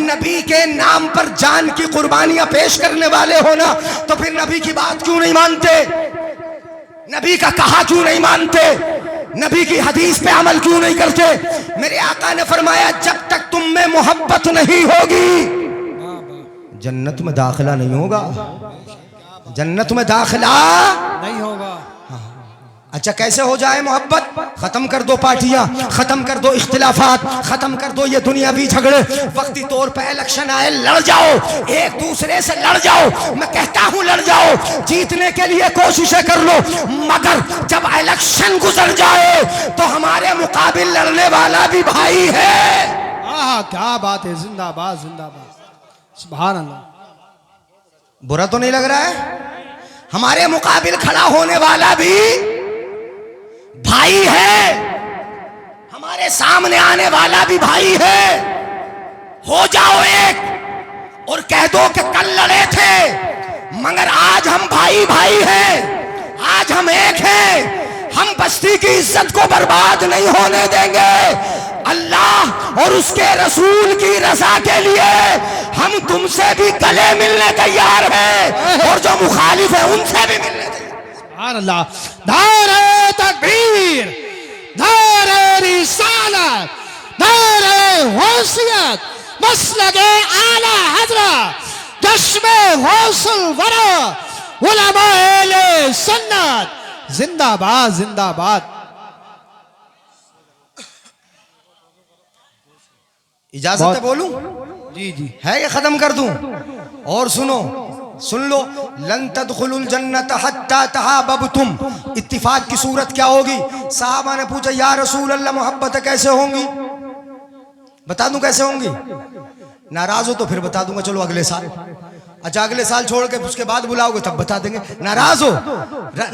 नबी के नाम पर जान की कुर्बानियां पेश करने वाले होना, तो फिर नबी की बात क्यों नहीं मानते? नबी का कहा क्यों नहीं मानते? नबी की हदीस पे अमल क्यों नहीं करते? मेरे आका ने फरमाया जब तक तुम में मोहब्बत नहीं होगी जन्नत में दाखिला नहीं होगा, जन्नत में दाखिला नहीं होगा। अच्छा कैसे हो जाए मोहब्बत? खत्म कर दो पार्टियां, खत्म कर दो इख्तिलाफात, खत्म कर दो ये दुनियावी झगड़े। वक्ती तौर पे इलेक्शन आए, लड़ जाओ, एक दूसरे से लड़ जाओ। मैं कहता हूं लड़ जाओ, जीतने के लिए कोशिशें कर लो, मगर जब इलेक्शन गुजर जाए तो हमारे मुकाबिल लड़ने वाला भी भाई है। क्या बात है, जिंदाबाद जिंदाबाद, सुभान अल्लाह। बुरा तो नहीं लग रहा है? हमारे मुकाबिल खड़ा होने वाला भी भाई है, हमारे सामने आने वाला भी भाई है। हो जाओ एक और कह दो कि कल लड़े थे मगर आज हम भाई भाई हैं, आज हम एक हैं। हम बस्ती की इज्जत को बर्बाद नहीं होने देंगे। अल्लाह और उसके रसूल की रजा के लिए हम तुमसे भी गले मिलने तैयार हैं और जो मुखालिफ है उनसे भी मिलने तैयार। सुभान अल्लाह। नारे तकबीर, नारे रिसालत, नारे गौसियत, मसलके आला हज़रत, चश्मे गौसुल वरा, उलमाए अहले सुन्नत, जिंदाबाद जिंदाबाद। इजाजत है बोलूं? जी जी है ये खत्म कर दूं? और सुनो, सुन लो, लन तदखुलुल जन्नत हत्ता तहाबबतुम, इत्तिफाक की सूरत क्या होगी? साहबा ने पूछा या रसूल अल्लाह मोहब्बत कैसे होंगी? बता दूं कैसे होंगी? नाराज हो तो फिर बता दूंगा, चलो अगले साल। अच्छा अगले साल छोड़ के उसके बाद बुलाओगे तब बता देंगे। नाराज हो,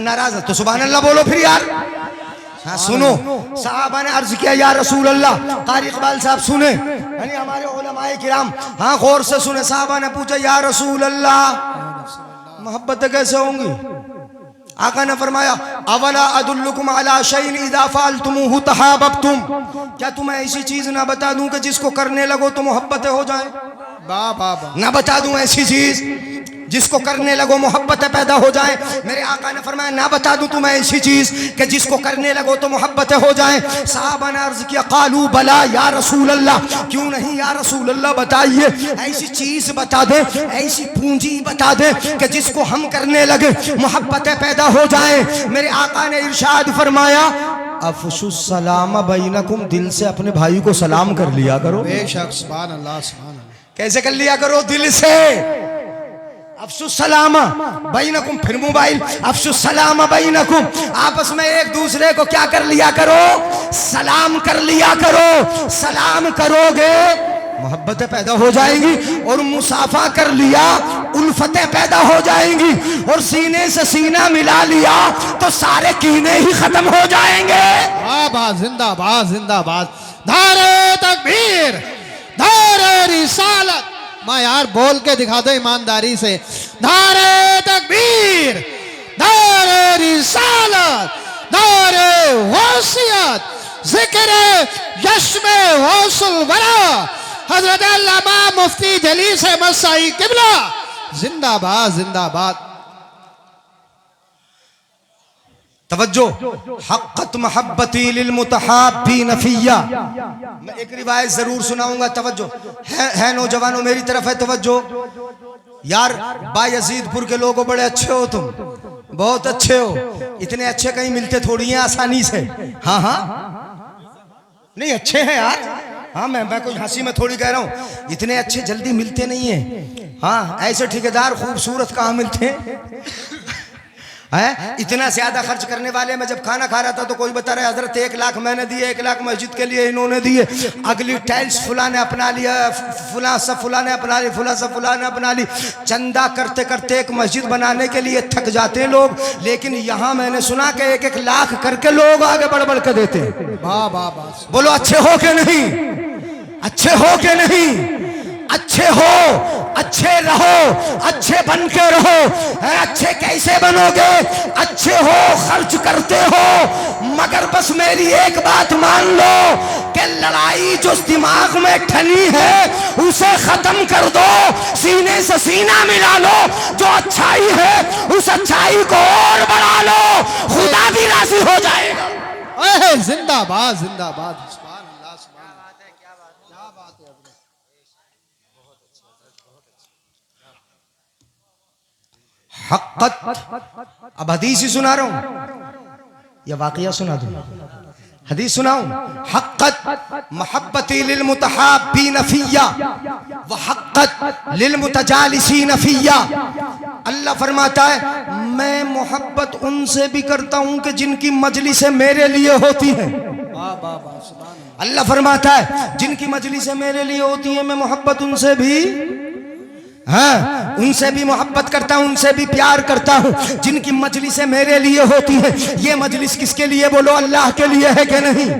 नाराज तो सुभान अल्लाह बोलो फिर यार। हाँ सुनो, साहबा ने अर्ज किया या रसूल अल्लाह, कारी इकबाल साहब सुने, यानी हमारे उलमाए किराम, हाँ गौर से सुने। साहबा ने पूछा या रसूल अल्लाह मोहब्बत कैसे होंगी? आका ने फरमाया अवला अदुल्लुकुम अला शैइन इज़ा फ़अलतुमूहु तहाबबतुम, क्या तुम्हें ऐसी चीज ना बता दूं कि जिसको करने लगो तो मोहब्बतें हो जाए? वाह वाह वाह। ना बता दूं ऐसी चीज जिसको करने लगो मोहब्बतें पैदा हो जाएं? मेरे आका ने फरमाया ना बता दूं तुम्हें ऐसी चीज कि जिसको करने लगो तो मोहब्बतें हो जाएं? साहबा ने अर्ज किया कालू बला या रसूल अल्लाह, क्यों नहीं या रसूल अल्लाह, बताइए ऐसी चीज बता दे, ऐसी पूंजी बता दे कि जिसको हम करने लगे मोहब्बतें पैदा हो जाएं। मेरे आका ने इरशाद फरमाया अफ़शुस सलाम बैनकुम, दिल से अपने भाई को सलाम कर लिया करो। बेशक, सुभान अल्लाह सुभान अल्लाह। कैसे कर लिया करो? दिल से। अफ़शुस सलाम बैनकुम, फिर मोबाइल, अफ़शुस सलाम बैनकुम, आपस में एक दूसरे को क्या कर लिया करो? सलाम कर लिया करो। सलाम करोगे मोहब्बतें पैदा हो जाएंगी, और मुसाफा कर लिया उल्फतें पैदा हो जाएंगी, और सीने से सीना मिला लिया तो सारे कीने ही खत्म हो जाएंगे। वाह, जिंदाबाद जिंदाबाद। नारे तकबीर, नारे रिसालत। माँ यार बोल के दिखा दो ईमानदारी से। नारे तकबीर, नारे रिसालत, नारे गौसियत, जिक्र यश्मे गौसुल वरा, हजरत अल्लामा मुफ्ती जलीस अहमद साई किबला, जिंदाबाद जिंदाबाद। तवज्जो, हक़्क़त मोहब्बती लिल मुतहाब्बीन फ़िय्या। मैं एक रिवायत जरूर सुनाऊंगा, तवज्जो है नौजवानों मेरी तरफ है तवज्जो। यार बायजीदपुर के लोगों बड़े अच्छे हो तुम, बहुत अच्छे हो, इतने अच्छे कहीं मिलते थोड़ी हैं आसानी से। हाँ हाँ नहीं अच्छे हैं यार, हाँ मैं कोई हंसी में थोड़ी कह रहा हूँ, इतने अच्छे जल्दी मिलते नहीं हैं। हाँ ऐसे ठेकेदार खूबसूरत कहाँ मिलते हैं? इतना ज्यादा खर्च करने वाले। मैं जब खाना खा रहा था तो कोई बता रहा है हजरत 1 लाख मैंने दिए, 1 लाख मस्जिद के लिए इन्होंने दिए, अगली टाइल्स फुला ने अपना लिया, फुला सब फुला ने अपना ली, फुला सब फुला ने अपना ली। चंदा करते करते एक मस्जिद बनाने के लिए थक जाते हैं लोग, लेकिन यहाँ मैंने सुना कि 1-1 लाख करके लोग आगे बढ़ बढ़ कर देते हैं। वाह वाह वाह, बोलो अच्छे हो के नहीं? अच्छे हो के नहीं? अच्छे हो, अच्छे रहो, अच्छे बन के रहो। अच्छे कैसे बनोगे? अच्छे हो, खर्च करते हो, मगर बस मेरी एक बात मान लो कि लड़ाई जो दिमाग में ठनी है उसे खत्म कर दो, सीने से सीना मिला लो। जो अच्छाई है उस अच्छाई को और बढ़ा लो, खुदा भी राजी हो जाएगा। जिंदाबाद जिंदाबाद। हक़्क़त, अब हदीस ही सुना रहा हूं या वाक़या सुना दूं? हदीस सुनाऊं। हक़्क़त मोहब्बती लिल मुतहाब्बीन फ़िय्या व हक़्क़त लिल मुतजालिसीन फ़िय्या। अल्लाह फरमाता है मैं मोहब्बत उनसे भी करता हूं कि जिनकी मजलिसें मेरे लिए होती हैं। अल्लाह फरमाता है जिनकी मजलिसें मेरे लिए होती हैं मैं मोहब्बत उनसे भी, हाँ उनसे भी मोहब्बत करता हूँ, उनसे भी प्यार करता हूँ जिनकी मजलिसें मेरे लिए होती हैं। ये मजलिस किसके लिए? बोलो अल्लाह के लिए है कि नहीं?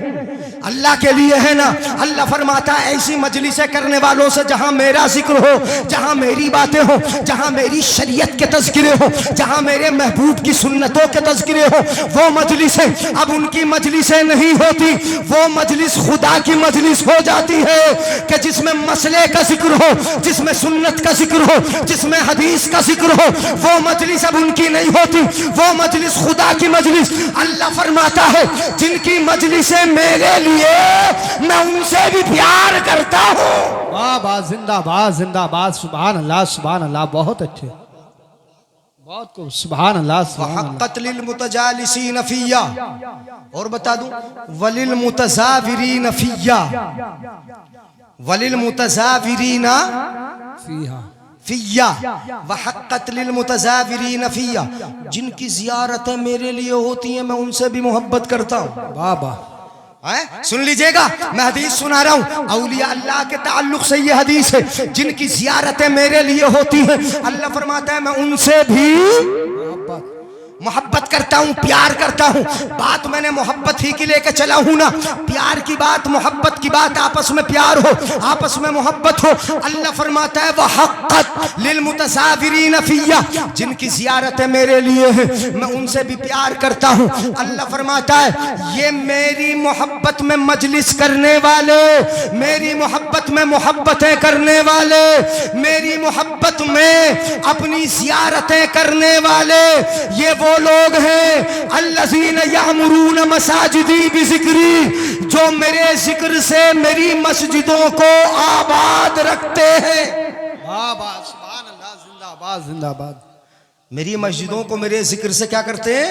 अल्लाह के लिए है ना। अल्लाह फरमाता है ऐसी मजलिसें करने वालों से जहां मेरा जिक्र हो, जहां मेरी बातें हो, जहां मेरी शरीयत के तज़किरे हो, जहां मेरे महबूब की सुन्नतों के तज़किरे हो, वो मजलिसें अब उनकी मजलिसें नहीं होती। वो मजलिस खुदा की मजलिस हो जाती है कि जिसमें मसले का जिक्र हो, जिसमें सुन्नत का जिक्र हो, जिसमें हदीस का जिक्र हो। वो मजलिस अब उनकी नहीं होती, वो मजलिस खुदा की मजलिस। अल्लाह फरमाता है जिनकी मजलिसें मेरे लिए मैं उनसे भी प्यार करता हूँ। वाह वाह, जिंदाबाद जिंदाबाद, सुभान अल्लाह सुभान अल्लाह। बहुत अच्छे, बहुत खूब, सुभान अल्लाह सुभान अल्लाह। हक़्क़त लिल मुतजालिसीन फ़िय्या, और बता दूं वलिल मुतज़ाविरीन फ़िय्या, वलिल मुतज़ाविरीन फ़िय्या व हक़्क़त लिल मुतज़ाविरीन फ़िय्या। जिनकी ज़ियारतें मेरे लिए होती हैं मैं उनसे भी मोहब्बत करता हूँ। वाह वाह, सुन लीजिएगा मैं हदीस सुना रहा हूँ, औलिया अल्लाह के ताल्लुक से ये हदीस है। जिनकी ज़ियारतें मेरे लिए होती हैं अल्लाह फरमाता है मैं उनसे भी मोहब्बत करता हूँ, प्यार करता हूँ। बात मैंने मोहब्बत ही की लेके चला हूँ ना, प्यार की बात, मोहब्बत की बात, आपस में प्यार हो, आपस में मोहब्बत हो। अल्लाह फरमाता है वह हक़्क़त लिल मुतज़ाविरीन फ़िय्या, जिनकी ज़ियारतें मेरे लिए हैं मैं उनसे भी प्यार करता हूँ। अल्लाह फरमाता है ये मेरी मोहब्बत में मजलिस करने वाले, मेरी मोहब्बत में मोहब्बतें करने वाले, मेरी मोहब्बत में अपनी ज़ियारतें करने वाले, ये वो लोग हैं अल्लज़ीन यअमुरून मसाजिदी बिज़िक्री, जो मेरे जिक्र से मेरी मस्जिदों को आबाद रखते हैं। वाह वाह, सुभान अल्लाह, जिंदाबाद जिंदाबाद। मेरी मस्जिदों को मेरे जिक्र से क्या करते हैं?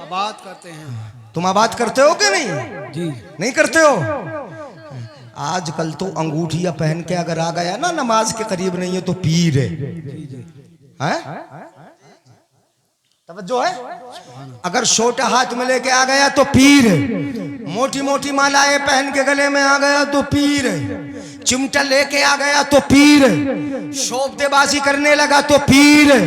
आबाद करते हैं। तुम आबाद करते हो कि नहीं? जी नहीं करते हो? आजकल तो अंगूठिया पहन के अगर आ गया ना नमाज के करीब नहीं है तो पीर है। तवज्जो है? अगर छोटा हाथ में लेके आ गया तो पीर है, मोटी मोटी मालाएं पहन के गले में आ गया तो पीर है, चिमटा लेके आ गया तो पीर है, शोबदेबाजी करने लगा तो पीर है।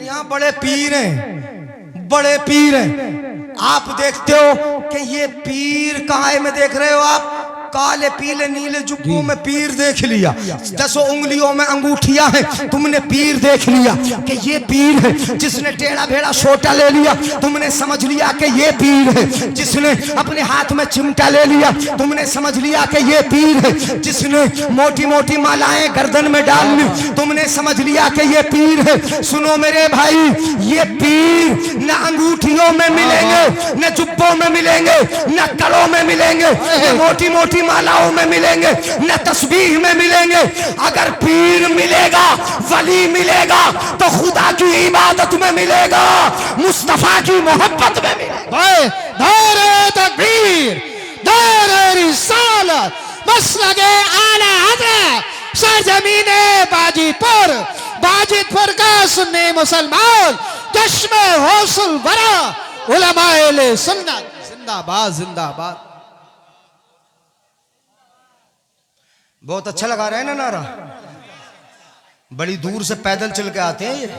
यहाँ बड़े पीर हैं, बड़े पीर हैं। आप देखते हो कि ये पीर कहाँ में देख रहे हो आप? काले पीले नीले जुब्बों में पीर देख लिया, 10 उंगलियों में अंगूठियां हैं, तुमने पीर देख लिया कि ये पीर है। जिसने टेढ़ा भेड़ा सोटा ले लिया, तुमने समझ लिया कि ये पीर है। जिसने अपने हाथ में चिमटा ले लिया, तुमने समझ लिया कि ये पीर है। जिसने मोटी मोटी मालाएं गर्दन में डाल ली, तुमने समझ लिया कि ये पीर है। सुनो मेरे भाई, ये पीर न अंगूठियों में मिलेंगे, न जुब्बों में मिलेंगे, न कड़ों में मिलेंगे, न मोटी मोटी मालाओं में मिलेंगे, न तस्बीह में मिलेंगे। अगर पीर मिलेगा, वली मिलेगा, तो खुदा की इबादत में मिलेगा, मुस्तफा की मोहब्बत में मिलेगा। दारे तकबीर, दारे रिसालत, मसलके आला हज़रत, सरजमीने बाजिदपुर, बाजिदपुर का सुन्नी मुसलमान, चश्मे हौसुल वरा, उलमाए सुन्नत, जिंदाबाद जिंदाबाद। बहुत अच्छा लगा रहा है ना नारा। बड़ी दूर से पैदल चल के आते हैं ये,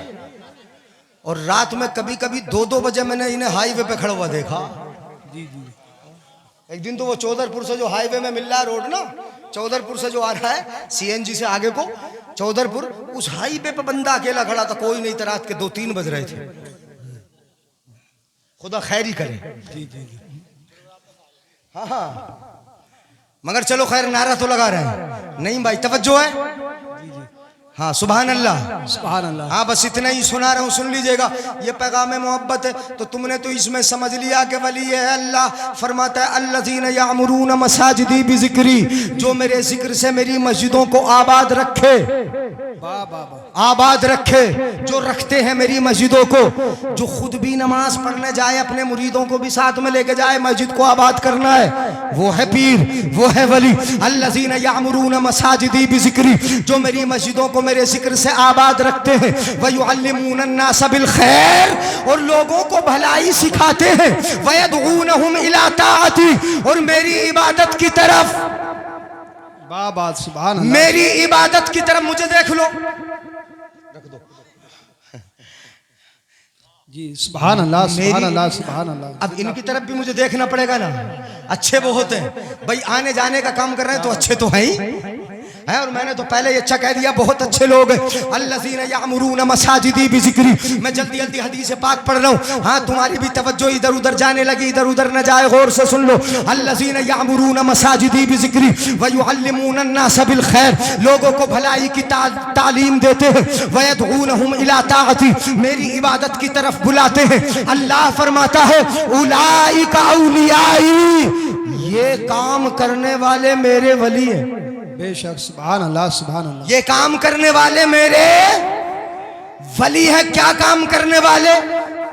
और रात में कभी कभी 2-2 बजे मैंने इन्हें हाईवे पे खड़ा हुआ देखा। एक दिन तो वो चौधरपुर से जो हाईवे में मिल रहा है रोड ना, चौधरपुर से जो आ रहा है सीएनजी से आगे को चौधरपुर, उस हाईवे पे बंदा अकेला खड़ा था, कोई नहीं था। रात के 2-3 बज रहे थे। खुदा खैर ही करे। हाँ हाँ, मगर चलो खैर, नारा तो लगा रहे हैं। नहीं भाई, तवज्जो है। हाँ, सुभान अल्लाह सुभान अल्लाह। हाँ, बस इतना ही सुना रहा हूँ, सुन लीजिएगा। ये पैगाम मोहब्बत है। तो तुमने तो इसमें समझ लिया कि वली है अल्लाह। फरमाता है अल्लज़ीना यामुरून मसाजिदी बिज़िक्री, जो मेरे जिक्र से मेरी मस्जिदों को आबाद रखे, आबाद रखे, जो रखते हैं मेरी मस्जिदों को, जो खुद भी नमाज पढ़ने जाए, अपने मुरीदों को भी साथ में लेके जाए, मस्जिद को आबाद करना है, वो है पीर, वो है वली। अल्लज़ीना यामुरून मसाजिदी बिज़िक्री, जो मेरी मस्जिदों को मेरे जिक्र से आबाद रखते हैं, वयुअल्लिमून अन्नास बिल खैर, और लोगों को भलाई सिखाते हैं, वयदऊनहुम इला ताअती, और मेरी इबादत की तरफ, बाबा सुभान अल्लाह, मेरी इबादत की तरफ। मुझे देख लो, रख दो जी, सुभान अल्लाह सुभान अल्लाह सुभान अल्लाह। अब इनकी तरफ भी मुझे देखना पड़ेगा ना। अच्छे वो होते हैं भाई, आने जाने का काम कर रहे हैं तो अच्छे तो हैं ही है। और मैंने तो पहले ही अच्छा कह दिया, बहुत अच्छे लोग हैं। अल्लज़ीना यामुरून मसाजिदी बिज़िक्री। मैं जल्दी जल्दी हदीस पाक पढ़ रहा हूँ। हाँ, तुम्हारी भी तवज्जो इधर उधर जाने लगी, इधर उधर न जाए, गौर से सुन लो। अल्लज़ीना यामुरून मसाजिदी बिज़िक्री वयुअल्लिमून अन्नास बिल खैर, लोगों को भलाई की तालीम देते हैं, वयदऊनहुम इला ताअती, मेरी इबादत की तरफ बुलाते हैं। अल्लाह फरमाता है उलाइका औलियाई, ये काम करने वाले मेरे वली हैं। बेशक, सुभान अल्लाह सुभान अल्लाह। ये काम करने वाले मेरे वली है। क्या काम करने वाले?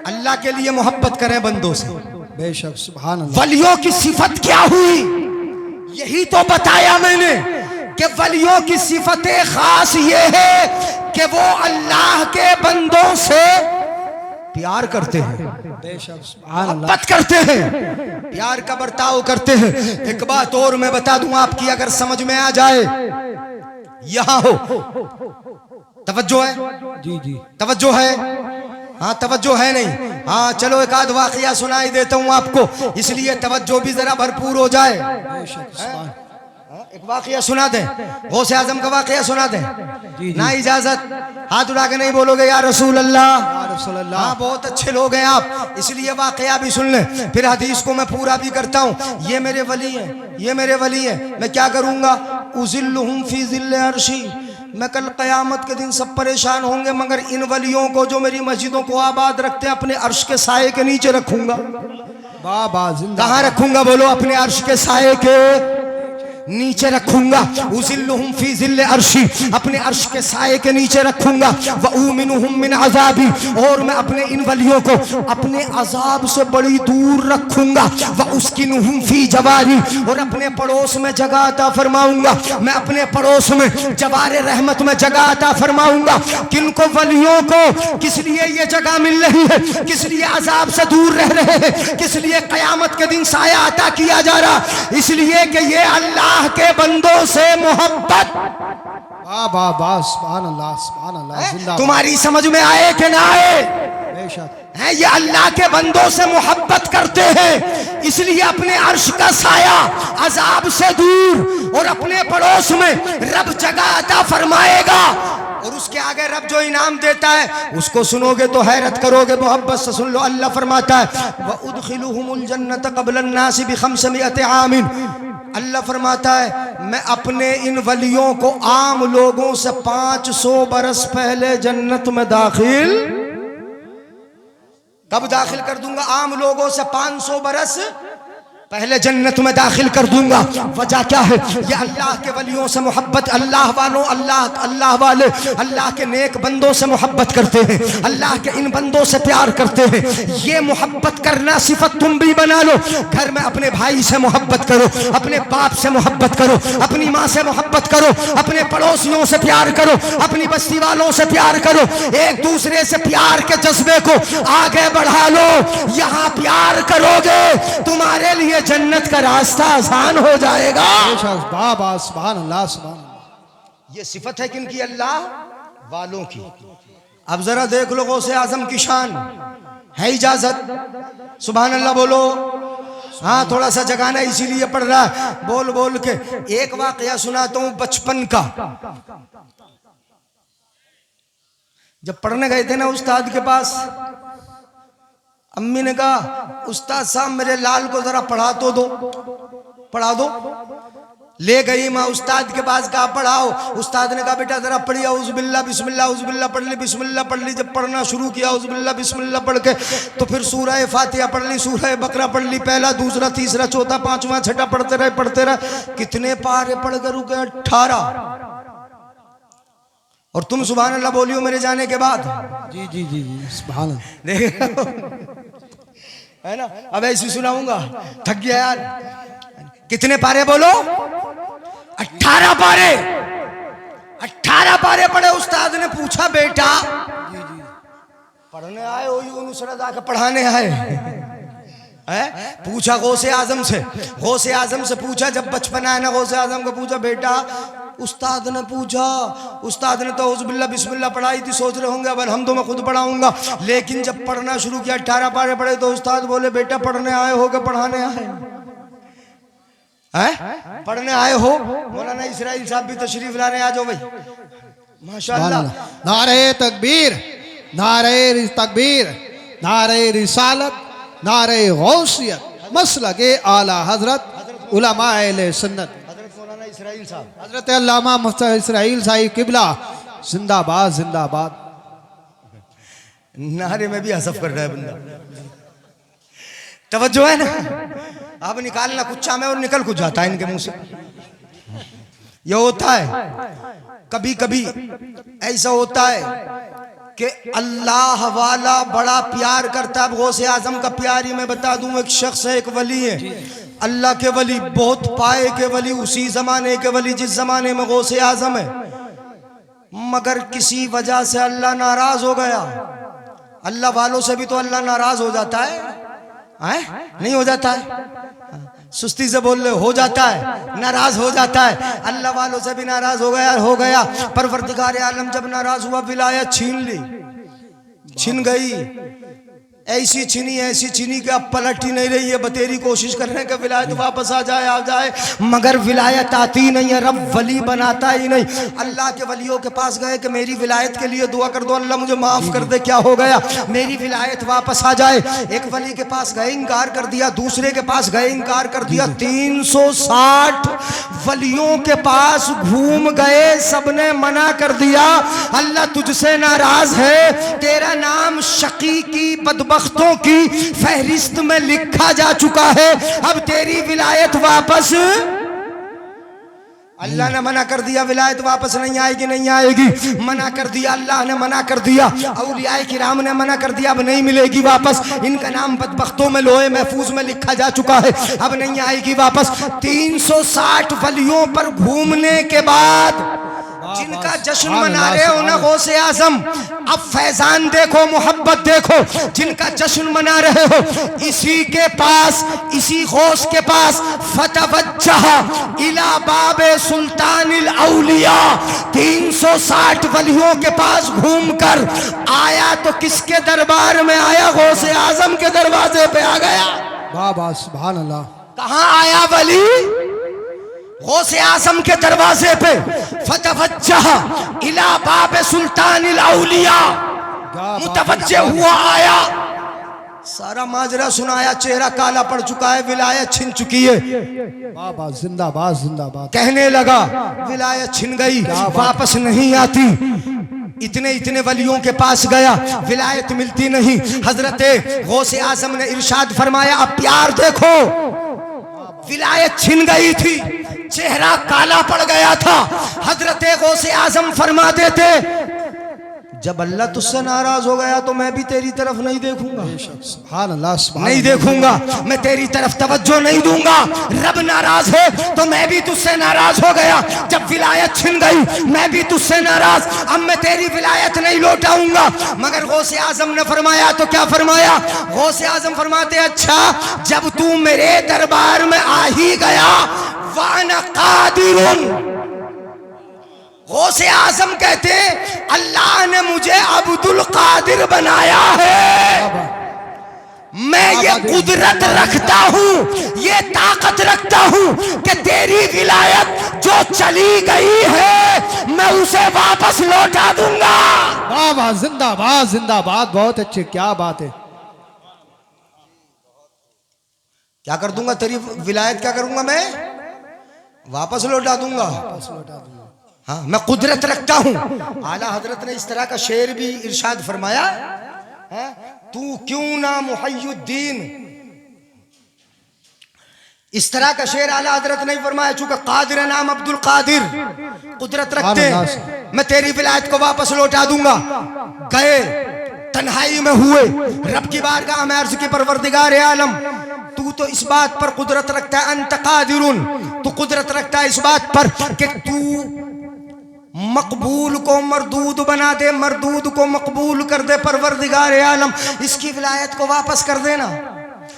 अल्लाह के लिए मोहब्बत करें बंदों से। बेशक, सुभान अल्लाह। वलियों की सिफत क्या हुई, यही तो बताया मैंने कि वलियों की सिफतें खास ये है कि वो अल्लाह के बंदों से प्यार करते हैं, बेशक, सुभान अल्लाह, मोहब्बत करते हैं, प्यार का बर्ताव करते हैं। एक बात और मैं बता दूं आपकी, अगर समझ में आ जाए, यहां हो, तवज्जो है जी जी, तवज्जो है, हाँ तवज्जो है नहीं, हाँ चलो एक आध वाकया सुनाई देता हूं आपको, इसलिए तवज्जो भी जरा भरपूर हो जाए। बेशक, सुभान। एक वाकया सुना दें, गौसे आजम का वाकया सुना दें। ना इजाजत, हाथ उठा के नहीं बोलोगे या रसूल अल्लाह, हाँ बहुत अच्छे लोग हैं आप, इसलिए वाकया भी सुन लें, फिर हदीस को मैं पूरा भी करता हूँ। ये मेरे वली हैं, ये मेरे वली हैं, मैं क्या करूँगा? उज़िल्लुहुम फी ज़िल्ले अर्शी, मैं कल क़यामत के दिन सब परेशान होंगे, मगर इन वलियों को जो मेरी मस्जिदों को आबाद रखते हैं, अपने अर्श के साये के नीचे रखूंगा। बाबा जिंदा। कहाँ रखूंगा बोलो? अपने अर्श के साये के नीचे रखूंगा। उज़िल्लुहुम फी ज़िल्ले अर्शी, अपने अर्श के साये के नीचे रखूंगा। व उमिनुहुम मिन अज़ाबी, और मैं अपने इन वलियों को अपने अजाब से बड़ी दूर रखूंगा। व उस्किनुहुम फी जवारी, और अपने पड़ोस में जगह अता फरमाऊंगा, मैं अपने पड़ोस में जवारे रहमत में जगह अता फरमाऊंगा। किनको? वलियों को। किस लिए ये जगह मिल रही है? किस लिए अजाब से दूर रह रहे हैं? किस लिए क़यामत के दिन साया अता किया जा रहा? इसलिए कि ये अल्लाह के बंदों से मोहब्बत। सुभान अल्लाह सुभान अल्लाह जिंदा। तुम्हारी समझ में आए कि ना आए? हैं, ये अल्लाह के बंदों से मोहब्बत करते हैं, इसलिए अपने अर्श का साया अजाब से दूर और अपने पड़ोस में रब जगह अता फरमाएगा। और उसके आगे रब जो इनाम देता है उसको सुनोगे तो हैरत करोगे, मोहब्बत से सुन लो। अल्लाह फरमाता है वउदखिलुहुमुल जन्नत क़ब्ल अन्नास बिखम्समिअति आमिन। अल्लाह फरमाता है मैं अपने इन वलियों को आम लोगों से 500 बरस पहले जन्नत में दाखिल कब दाखिल कर दूंगा? आम लोगों से 500 बरस पहले जन्नत में दाखिल कर दूंगा। वजह क्या है? ये अल्लाह के वलियों से मोहब्बत, अल्लाह वालों, अल्लाह वाले अल्लाह के नेक बंदों से मोहब्बत करते हैं, अल्लाह के इन बंदों से प्यार करते हैं। ये मोहब्बत करना सिफत तुम भी बना लो। घर में अपने भाई से मोहब्बत करो, अपने बाप से मोहब्बत करो, अपनी माँ से मोहब्बत करो, अपने पड़ोसियों से प्यार करो, अपनी बस्ती वालों से प्यार करो। एक दूसरे से प्यार के जज्बे को आगे बढ़ा लो। यहाँ प्यार करोगे तुम्हारे लिए जन्नत का रास्ता आसान हो जाएगा। ये सिफत है किनकी? अल्लाह वालों की। अब जरा देख लो गौसे आजम की शान। है इजाजत? सुभान अल्लाह बोलो। हाँ, थोड़ा सा जगाना इसीलिए पड़ रहा है बोल बोल के। एक वाकया सुनाता हूं बचपन का। जब पढ़ने गए थे ना उस्ताद के पास, अम्मी ने कहा उस्ताद साहब मेरे लाल को जरा पढ़ा तो दो, पढ़ा दो। ले गई माँ उस्ताद के पास, कहा पढ़ाओ। उस्ताद ने कहा बेटा जरा पढ़िए औज़ुबिल्लाह बिस्मिल्लाह औज़ुबिल्लाह पढ़ ली, बिस्मिल्लाह पढ़ ली। जब पढ़ना शुरू किया औज़ुबिल्लाह बिस्मिल्लाह पढ़ के, तो फिर सूरह फातिहा पढ़ ली, सूरह बकरा पढ़ ली, पहला दूसरा तीसरा चौथा पांचवा छठा पढ़ते रहे। कितने पारे पढ़ कर रुके? 18। और तुम सुभान अल्लाह बोलियो मेरे जाने के बाद। जी जी जी जी सुभान अल्लाह। देख है ना, अब ऐसी सुनाऊंगा, थक गया यार। कितने पारे बोलो? 18 पारे। 18 पारे पढ़े। उस्ताद ने पूछा बेटा पढ़ने आए हो यूनुस रज़ा पढ़ाने आए है? पूछा गौसे आजम से। गौसे आजम से पूछा, जब बचपन आया ना गौसे आजम को पूछा बेटा, उस्ताद ने पूछा, उस्ताद ने तो औज़ुबिल्लाह बिस्मिल्लाह पढ़ाई थी, सोच रहे होंगे अब हम तो मैं खुद पढ़ाऊंगा। लेकिन जब पढ़ना शुरू किया 18 पारे पढ़े तो उस्ताद बोले बेटा पढ़ने आए हो कि पढ़ाने आए हैं? पढ़ने आए हो। मौलाना इस्राइल साहब भी तशरीफ ला रहे हैं, आ जाओ भाई माशाअल्लाह। नारे तकबीर, नारे तकबीर, नारे रिसालत, नारे गौसियत, मसलके आला हजरत उलमा अहले सुन्नत इस्राइल साहब, हजरत अल्लामा मुफ्ती इस्राइल साहिब किबला जिंदाबाद जिंदाबाद। नारे में भी हसफ कर रहा है बंदा। तवज्जो है ना? अब निकालना कुच्चा में और निकल कुछ जाता है इनके मुंह से। ये होता है कभी कभी ऐसा होता है कि अल्लाह वाला बड़ा प्यार करता है। गौसे आजम का प्यार ही मैं बता दूं, एक शख्स है, एक वली है, अल्लाह के वली, बहुत पाए के वली, उसी जमाने के वली जिस जमाने में गौसे आजम है। मगर किसी वजह से अल्लाह नाराज हो गया। अल्लाह वालों से भी तो अल्लाह नाराज हो जाता है, नहीं हो जाता है? सुस्ती से बोल रहे हो जाता है, नाराज हो जाता है। अल्लाह वालों से भी नाराज हो गया। परवरदिगार आलम जब नाराज हुआ, विलायत छीन ली, छिन गई। ऐसी छिनी कि अब पलट ही नहीं रही है। बतेरी कोशिश कर रहे हैं कि विलायत वापस आ जाए, मगर विलायत आती नहीं है। रब वली बनाता ही नहीं। अल्लाह के वलियों के पास गए कि मेरी विलायत के लिए दुआ कर दो, अल्लाह मुझे माफ कर दे, क्या हो गया, मेरी विलायत वापस आ जाए। एक वली के पास गए, इनकार कर दिया। दूसरे के पास गए, इनकार कर दिया। 360 वलियों के पास घूम गए, सबने मना कर दिया। अल्लाह तुझसे नाराज है, तेरा नाम शकी की बदबख्तों की फहरिस्त में लिखा जा चुका है। अब तेरी विलायत वापस, अल्लाह ने मना कर दिया, विलायत वापस नहीं आएगी। मना कर दिया, अल्लाह ने मना कर दिया, औलियाए किराम ने मना कर दिया, अब नहीं मिलेगी वापस। इनका नाम बदबख्तों में लोहे महफूज में लिखा जा चुका है, अब नहीं आएगी वापस। 360 वलियों पर घूमने के बाद जिनका जश्न मना रहे हो ना गौसे आजम, अब फैजान देखो, मोहब्बत देखो, जिनका जश्न मना रहे हो इसी के पास, इसी गौस के पास फतवज्जह इला बाबे सुल्तानिल औलिया, 360 वलियों के पास घूमकर आया तो किसके दरबार में आया? गौसे आजम के दरवाजे पे आ गया। वाह वाह सुभान अल्लाह। कहां आया वली? गौसे आजम के दरवाजे पे। फतवज्जह इला बाब सुल्तानिल औलिया, मुतवज्जे हुआ आया, सारा माजरा सुनाया, चेहरा काला पड़ चुका है, विलायत छिन चुकी है। वाह वाह जिंदाबाद जिंदाबाद। कहने लगा विलायत छिन गई, वापस नहीं आती। इतने इतने वलियों के पास गया, विलायत मिलती नहीं। हजरत गौसे आजम ने इरशाद फरमाया, अब प्यार देखो, विलायत छिन गई थी, चेहरा काला पड़ गया था। हजरत गौसे आजम फरमाते थे, जब अल्लाह तुझसे नाराज हो गया तो मैं भी तेरी तरफ नहीं देखूंगा, सुभान अल्लाह सुभान नहीं देखूंगा, मैं तेरी तरफ तवज्जो नहीं दूंगा। रब नाराज है तो मैं भी तुझसे नाराज हो गया। जब विलायत छिन गई मैं भी तुझसे नाराज, अब मैं तेरी विलायत नहीं लौटाऊंगा। मगर गौसे आजम ने फरमाया तो क्या फरमाया? गौसे आजम फरमाते, अच्छा जब तू मेरे दरबार में आ ही गया, वाना कादिरुन। गौसे आजम कहते अल्लाह ने मुझे अब्दुल कादिर बनाया है, मैं ये कुदरत रखता हूँ, ये ताकत रखता हूँ कि तेरी विलायत जो चली गई है मैं उसे वापस लौटा दूंगा। वाह वाह जिंदाबाद जिंदाबाद, बहुत अच्छे, क्या बात है। क्या कर दूंगा? तेरी विलायत क्या करूंगा? मैं वापस लौटा दूंगा। हाँ, मैं कुदरत रखता हूं। आला हजरत ने इस तरह का शेर भी इरशाद फरमाया, तू क्यों ना मुहय्युद्दीन, इस तरह का शेर आला हजरत नहीं फरमाया, चूंकि कादिर नाम अब्दुल कादिर, कुदरत रखते हैं, मैं तेरी विलायत को वापस लौटा दूंगा। गए, तन्हाई में हुए, रब की बारगाह में अर्ज की, परवरदिगार आलम तू तो इस बात पर कुदरत रखता है, अंत कादिरुन, तू कुदरत रखता है इस बात पर कि तू मकबूल को मरदूद बना दे, मरदूद को मकबूल कर दे। परवरदिगार आलम इसकी विलायत को वापस कर देना,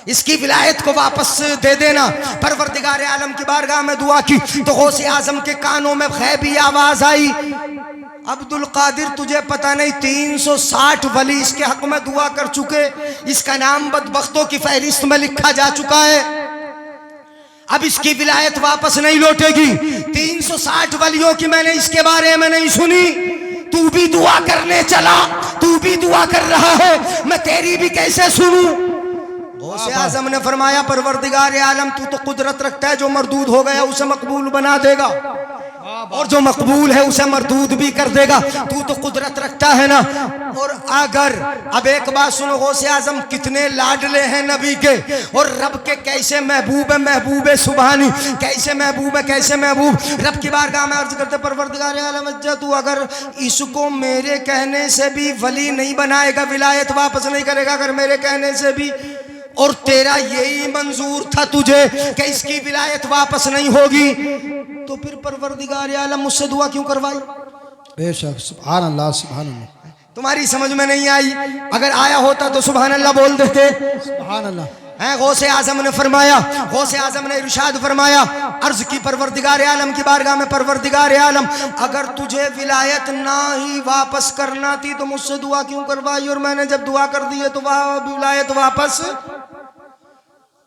इसकी विलायत को वापस दे देना। परवरदिगार आलम की बारगाह में दुआ की तो गौसे आजम के कानों में गैबी आवाज आई, अब्दुल कादिर तुझे पता नहीं 360 वली इसके हक में दुआ कर चुके, इसका नाम बदबख्तों की फहरिस्त में लिखा जा चुका है, अब इसकी विलायत वापस नहीं लौटेगी। 360 वलियों की मैंने इसके बारे में नहीं सुनी, तू भी दुआ करने चला, तू भी दुआ कर रहा है, मैं तेरी भी कैसे सुनूं? गौसे आजम ने फरमाया, परवरदिगार आलम तू तो कुदरत रखता है, जो मरदूद हो गया उसे मकबूल बना देगा, और जो मकबूल है उसे मरदूद भी कर देगा, तू तो कुदरत रखता है ना। और अगर अब एक बात सुनो, गौसे आजम कितने लाडले हैं नबी के, और रब के कैसे महबूब है, महबूब सुबहानी, कैसे महबूब है, कैसे महबूब। रब की बारगाह में अर्ज करते, परवरदिगार आलम तू अगर इसको मेरे कहने से भी वली नहीं बनाएगा, विलायत वापस नहीं करेगा, अगर मेरे कहने से भी, और तेरा यही मंजूर था तुझे कि इसकी विलायत वापस नहीं होगी, तो फिर परवरदिगार आलम मुझसे दुआ क्यों करवाई? बेशक सुभान अल्लाह सुभान अल्लाह। तुम्हारी समझ में नहीं आई, अगर आया होता तो सुभान अल्लाह बोल देते। सुभान अल्लाह। है गौसे आजम ने फरमाया, गौसे आजम ने इरशाद फरमाया, अर्ज की परवरदिगार आलम की बारगाह में, परवरदिगार आलम अगर तुझे विलायत ना ही वापस करना थी तो मुझसे दुआ क्यों करवाई? और मैंने जब दुआ कर दी है तो विलायत वापस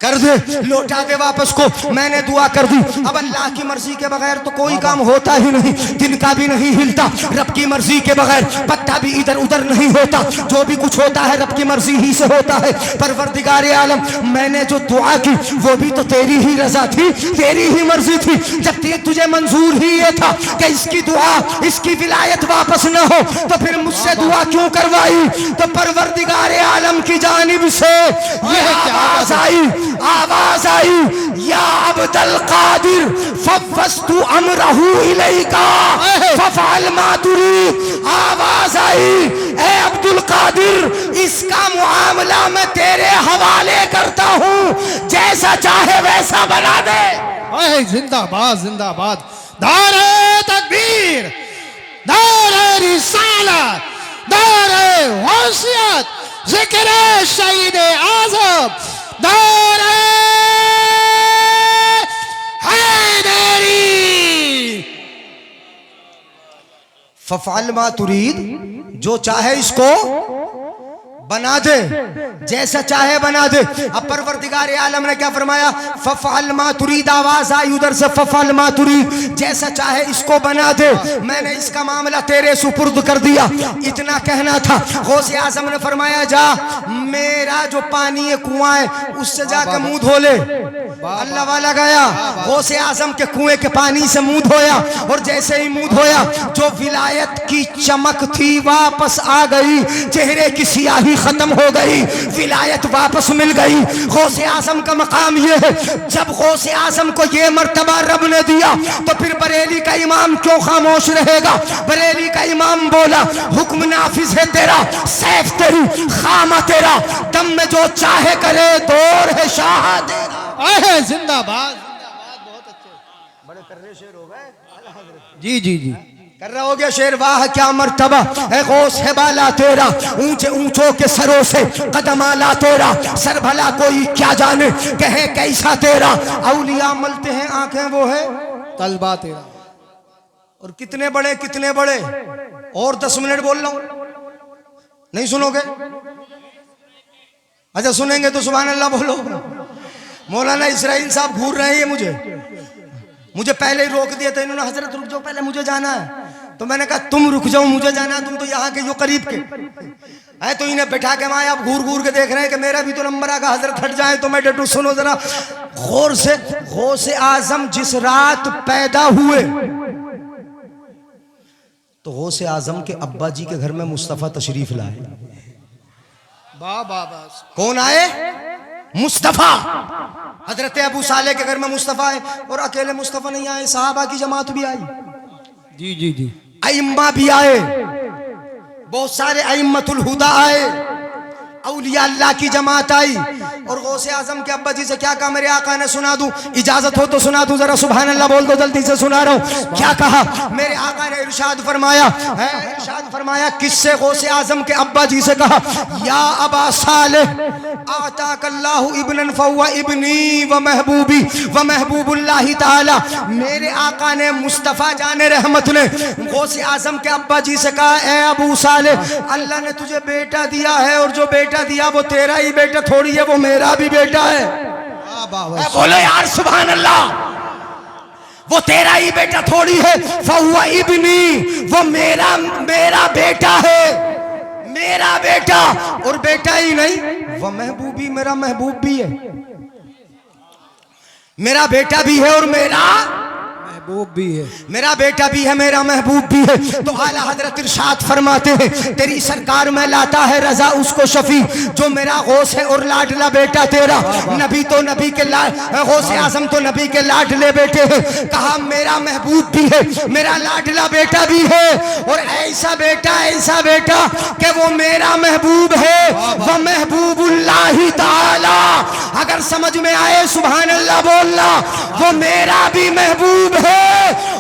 कर दे, लौटा दे वापस को, मैंने दुआ कर दी। अब अल्लाह की मर्जी के बगैर तो कोई काम होता ही नहीं, दिन का भी नहीं हिलता, रब की मर्जी के बगैर पत्ता भी इधर उधर नहीं होता, जो भी कुछ होता है रब की मर्जी ही से होता है। परवरदिगार आलम मैंने जो दुआ की वो भी तो तेरी ही रजा थी, तेरी ही मर्जी थी, जब तुझे मंजूर ही ये था कि इसकी दुआ, इसकी विलायत वापस न हो, तो फिर मुझसे दुआ क्यों करवाई? तो परवरदिगार आलम की जानिब से यह आवाज आई, आवाज आई, या अब्दुल कादिर फवस्तु अमरहु इलैका फफअल मा तुरीद। आवाज आई, ए अब्दुल कादिर इसका मुआमला मैं तेरे हवाले करता हूँ, जैसा चाहे वैसा बना दे। जिंदाबाद जिंदाबाद, नारे तकबीर, नारे रिसालत, नारे गौसियत, जिक्र शहीद आज़म, नारे हैदरी। फफ़अल मा तुरीद, जो चाहे इसको बना दे, जैसा चाहे बना दे। अब परवरदिगार आलम ने क्या फरमाया? फफ़अल मा तुरीद, आवाज आई उधर से, फफ़अल मा तुरीद, जैसा चाहे इसको बना दे, मैंने इसका मामला तेरे सुपुर्द कर दिया। इतना कहना था। गौसे आजम ने फरमाया, जा मेरा जो पानी है कुआं है उससे जाकर मुंह धो ले। अल्लाह वाला गया, गौसे आजम के कुएं के पानी से मुंह धोया, और जैसे ही मुंह धोया जो विलायत की चमक थी वापस आ गई, चेहरे की सियाही खत्म हो गई, विलायत वापस मिल गई। गौसे आजम का मकाम यह है, जब गौसे आजम को यह मर्तबा रब ने दिया तो फिर बरेली का इमाम क्यों खामोश रहेगा? बरेली का इमाम बोला, हुक्म नाफिज है तेरा, सैफ तेरी, खामा तेरा, दम में जो चाहे करे, दौर है शाह तेरा। जिंदाबाद, बहुत अच्छे, बड़े कर्रे शेर हो गए। जी जी जी, कर रहा हो गया शेर। वाह क्या मर्तबा है गौस है बाला तेरा, ऊंचे ऊंचों के सरों से कदम आला तेरा, सर भला कोई क्या जाने कहे कैसा तेरा। औलिया मलते हैं आंखें वो है तलबा तेरा। और कितने बड़े कितने बड़े। और 10 मिनट बोल रहा हूं, नहीं सुनोगे? अच्छा सुनेंगे तो सुभान अल्लाह बोलो। मौलाना इसराइल साहब घूर रहे हैं, मुझे पहले ही रोक दिया था इन्होंने, हजरत रुक जाओ पहले मुझे जाना है। तो मैंने कहा तुम रुक जाओ, मुझे जाना है, तुम तो यहाँ के यो करीब के है। तो इन्हें बैठा के वहां आप घूर घूर के देख रहे हैं कि मेरा भी तो नंबर आगा, हजरत हट जाए तो मैं डटू। सुनो जरा गौर से। गौसे आजम जिस रात पैदा हुए तो गौसे आजम के अब्बा जी के घर में मुस्तफा तशरीफ लाए। कौन आए? मुस्तफा। हजरत अबू साले के घर में मुस्तफा है, और अकेले मुस्तफा नहीं आए, सहाबा की जमात भी आई। जी जी जी, अइम्मा भी आए, बहुत सारे अइम्मतुल हुदा आए, औलिया अल्लाह की जमात आई। और गौसे आजम के अब्बा जी से क्या कहा मेरे आका ने? सुना दूं? इजाजत हो तो सुना दूं? जरा सुभान अल्लाह बोल दो, जल्दी से सुना रहा हूं। क्या कहा मेरे आका ने? इरशाद फरमाया है, इरशाद फरमाया किससे? गौसे आजम के अब्बा जी से कहा, या अबा सालेह आताकल्लाहु इब्नन फहुवा इब्नी व महबूबी व महबूबुल्लाह ताला। मेरे आका ने, मुस्तफा जाने रहमत ने गौसे आजम के अब्बा जी से कहा, ए अबू सालेह, अल्लाह ने तुझे बेटा दिया है, और जो बेटा दिया वो तेरा ही बेटा थोड़ी है, वो मेरा भी बेटा है। बोलो यार सुभान अल्लाह। वो तेरा ही बेटा थोड़ी है, फहुवा इब्नी, वो मेरा बेटा है, मेरा बेटा। और बेटा ही नहीं, वह महबूबी, मेरा महबूब भी है, मेरा बेटा भी है और मेरा महबूब भी है, मेरा बेटा भी है, मेरा महबूब भी है। तो आला हजरत इरशाद फरमाते हैं, तेरी सरकार में लाता है रजा उसको शफी, जो मेरा गौस है और लाडला बेटा तेरा। नबी तो नबी के गौसे आजम तो नबी के लाडले बेटे हैं। कहा मेरा महबूब भी है, मेरा लाडला बेटा भी है, और ऐसा बेटा कि वो मेरा महबूब है, वह महबूबुल्लाह ताला। अगर समझ में आए सुभान अल्लाह बोलना। वो मेरा भी महबूब है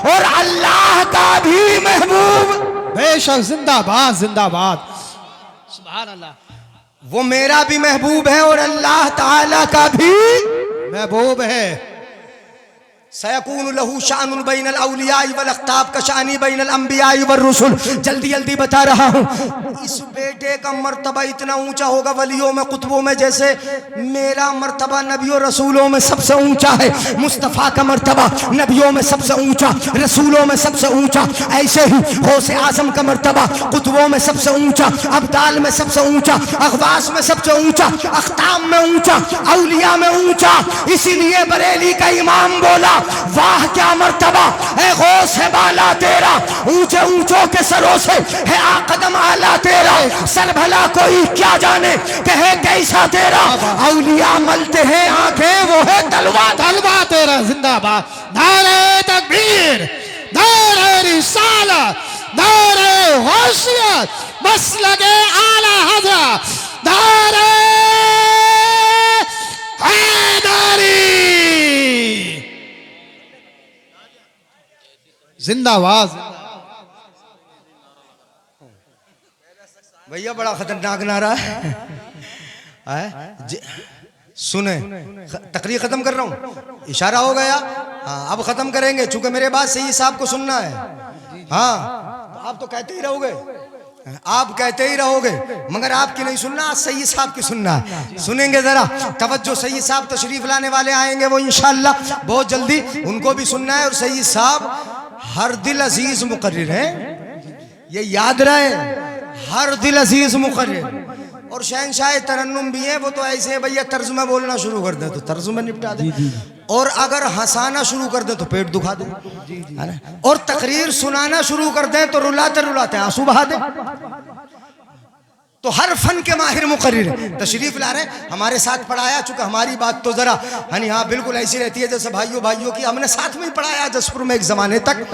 और अल्लाह का भी महबूब। बेशक, जिंदाबाद जिंदाबाद, सुभान अल्लाह। वो मेरा भी महबूब है और अल्लाह ताला का भी महबूब है। सयकून लहू शानुन बैनल औलिया वल अख्ताब का शानी बैनल अंबिया वर रुसुल। जल्दी जल्दी बता रहा हूँ, इस बेटे का मर्तबा इतना ऊंचा होगा वलियों में, कुतुबों में, जैसे मेरा मर्तबा नबियों रसूलों में सबसे ऊंचा है। मुस्तफ़ा का मर्तबा नबियों में सबसे ऊंचा, रसूलों में सबसे ऊंचा। ऐसे ही गौसे आजम का मर्तबा कुतुबों में सबसे ऊंचा, अब्दाल में सबसे ऊंचा, अखवास में सबसे ऊंचा, अख्ताम में ऊंचा, औलिया में ऊंचा। इसीलिए बरेली का इमाम बोला, वाह क्या मर्तबा है गौस है बाला तेरा, ऊंचे ऊंचों के सरों से है आकदम आला तेरा, सर भला कोई क्या जाने कहे कैसा तेरा। औलिया मलते हैं आंखें, वो है तलवा तेरा। जिंदाबाद, नारे तकबीर, नारे रिसालत, नारे गौसियत, मसलके आला हज़रत, नारे हैदरी। जिंदाबाद। भैया बड़ा खतरनाक नारा है। सुने, तकरीर खत्म कर रहा हूँ, इशारा हो गया। हाँ अब खत्म करेंगे, चूंकि मेरे बात सही साहब को सुनना है। हाँ तो आप तो कहते ही रहोगे, आप कहते ही रहोगे, मगर आपकी नहीं सुनना, सही साहब की सुनना है। सुनेंगे जरा तवज्जो, सही साहब तशरीफ लाने वाले आएंगे वो इंशाअल्लाह बहुत जल्दी, उनको भी सुनना है। और सही साहब हर दिल अजीज मुकर्रिर है, ये याद रहे, हर दिल अजीज मुकर्रिर। और शहनशाह तरन्नुम भी है, वो तो ऐसे है भैया, तर्ज में बोलना शुरू कर दे तो तर्ज में निपटा दे, और अगर हंसाना शुरू कर दे तो पेट दुखा दे, है ना? और तकरीर सुनाना शुरू कर दे तो रुलाते रुलाते आंसू बहा दे। तो हर फन के माहिर मुकर्रिर है, तशरीफ ला रहे हैं, हमारे साथ पढ़ाया। चूंकि हमारी बात तो जरा हनी हाँ बिल्कुल ऐसी रहती है जैसे भाइयों भाइयों की, हमने साथ में ही पढ़ाया जसपुर में एक जमाने तक,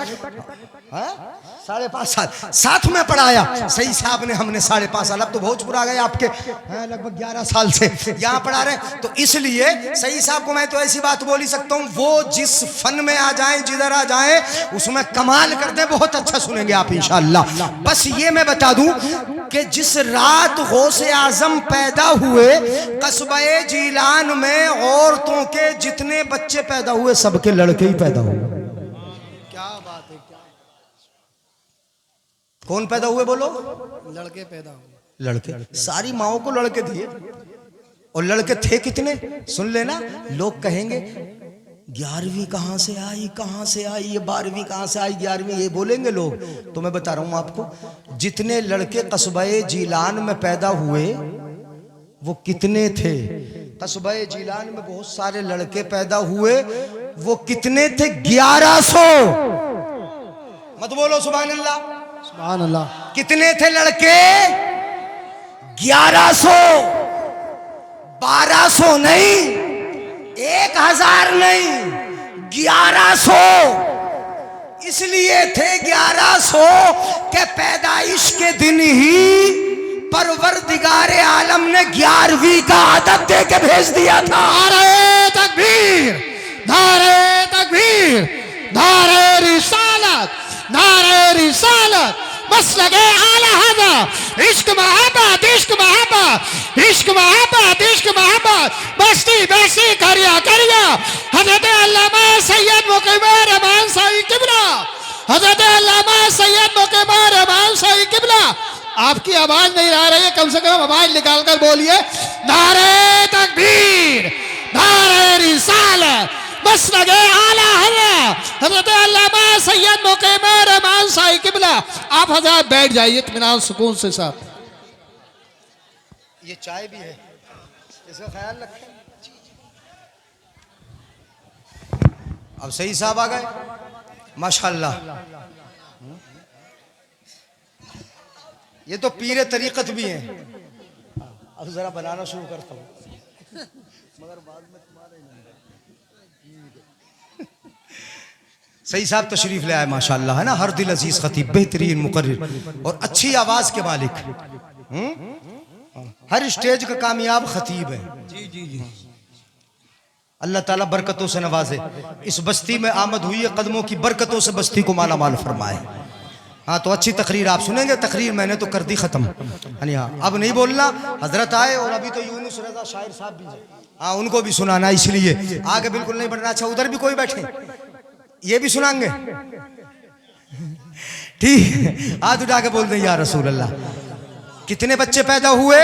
5.5 साल साथ में पढ़ाया। सही साहब ने, हमने 5.5 साल, अब तो भोजपुर आ गए आपके, लगभग 11 साल से यहाँ पढ़ा रहे। तो इसलिए सही साहब को मैं तो ऐसी बात बोल ही सकता हूँ, वो जिस फन में आ जाए, जिधर आ जाए, उसमें कमाल कर दे, बहुत अच्छा सुनेंगे आप इंशाअल्लाह। बस ये मैं बता दूं कि जिस रात गौसे आजम पैदा हुए, कस्बे जीलान में औरतों के जितने बच्चे पैदा हुए सबके लड़के ही पैदा हुए। क्या बात है, क्या कौन पैदा हुए बोलो? लड़के पैदा हुए, लड़के, सारी माओं को लड़के दिए। और लड़के थे कितने सुन लेना, लोग कहेंगे 11वीं कहां से आई, कहां से आई, ये 12वीं कहां से आई, 11वीं, ये बोलेंगे लोग। तो मैं बता रहा हूं आपको, जितने लड़के कस्बे जीलान में पैदा हुए वो कितने थे। कस्बे जीलान में बहुत सारे लड़के पैदा हुए, वो कितने थे? 1100। मत बोलो सुभान अल्लाह, सुभान अल्लाह। कितने थे लड़के? 1100। 1200 नहीं, 1000 नहीं, 1100। इसलिए थे 1100 के पैदाइश के दिन ही परवरदिगारे आलम ने 11वीं का आदत दे के भेज दिया था। नारे तकबीर, नारे तकबीर, नारे रिसालत, नारे रिसालत, मसलके आला हज़रत, इश्क मोहब्बत, इश्क मोहब्बत, इश्क मोहब्बत, इश्क मोहब्बत, बस्ती बस्ती करिया करिया। हज़रत अल्लामा सैयद मुक़िम रहमान साई किबला, हज़रत अल्लामा सैयद मुक़िम रहमान साई किबला। आपकी आवाज नहीं आ रही है, कम से कम आवाज निकाल कर बोलिए, नारे तकबीर, नारे रिसालत, मसलके आला हज़रत, हज़रत अल्लामा सैयद मुक़िम रहमान साई किबला। आप हज़रत बैठ जाइए इत्मीनान सुकून से साहब। ये चाय भी है, इसका ख्याल रखें। अब सही साहब आ गए माशाल्लाह। ये तो पीरे तरीकत भी हैं। अब जरा बनाना शुरू करता हूँ, मगर बाद में तुम्हारे सही साहब तशरीफ ले आए माशाल्लाह, है ना? हर दिल अजीज खतीब, बेहतरीन मुकर्रिर और अच्छी आवाज के मालिक, हर स्टेज का कामयाब खतीब है। जी जी जी, अल्लाह ताला बरकतों से नवाजे। इस बस्ती में आमद हुई है, कदमों की बरकतों से बस्ती को माला माल फरमाए। हाँ तो अच्छी तकरीर आप सुनेंगे। तकरीर मैंने तो कर दी खत्म, हाँ अब नहीं बोलना। हजरत आए और अभी तो यूनुस रजा शायर साहब भी, हाँ उनको भी सुनाना, इसलिए आगे बिल्कुल नहीं बढ़ना। अच्छा उधर भी कोई बैठे, ये भी सुनाएंगे, ठीक? हाथ उठा के बोल दें या रसूल अल्लाह। कितने बच्चे पैदा हुए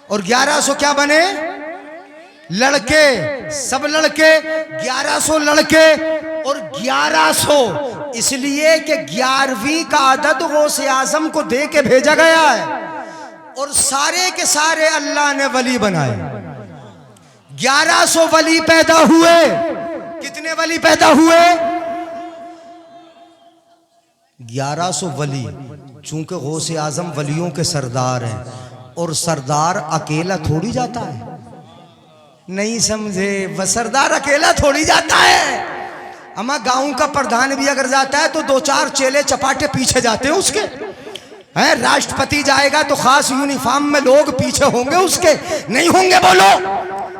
और 1100 क्या बने? लड़के, सब लड़के, 1100 लड़के। और 1100 इसलिए कि 11वीं का आदद गौसे आजम को दे के भेजा गया है, और सारे के सारे अल्लाह ने वली बनाए। 1100 वली पैदा हुए। कितने वली पैदा हुए? 1100 वली। चूंकि गौसे आजम वलियों के सरदार हैं, और सरदार अकेला थोड़ी जाता है, नहीं समझे? वह सरदार अकेला थोड़ी जाता है। अमा गांव का प्रधान भी अगर जाता है तो 2-4 चेले चपाटे पीछे जाते हैं उसके, हैं? राष्ट्रपति जाएगा तो खास यूनिफॉर्म में लोग पीछे होंगे उसके, नहीं होंगे बोलो?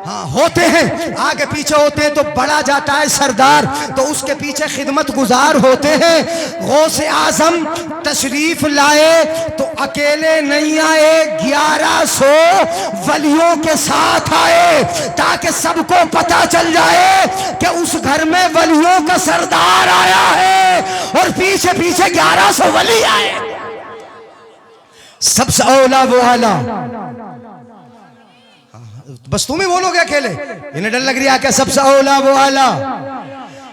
हाँ होते हैं, आगे पीछे होते हैं। तो बड़ा जाता है सरदार, तो उसके पीछे खिदमत गुजार होते हैं। गौसे आजम तशरीफ लाए तो अकेले नहीं आए, 1100 वलियों के साथ आए, ताकि सबको पता चल जाए कि उस घर में वलियों का सरदार आया है और पीछे पीछे 1100 वली आए। सबसे औला वो आला। बस तुम ही बोलोगे अकेले, इन्हें डर लग रही है क्या? सबसे औला वो आला,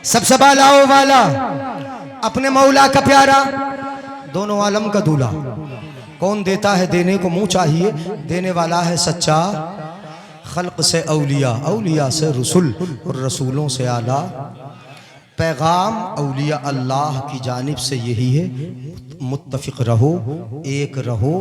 सबसे बाला वो वाला, अपने मौला का प्यारा, दोनों आलम का दूल्हा। कौन देता है? देने को मुंह चाहिए, देने वाला है सच्चा। खल्क से औलिया, औलिया से रसूल और रसूलों से आला। पैगाम औलिया अल्लाह की जानिब से यही है, मुत्तफिक रहो, एक रहो।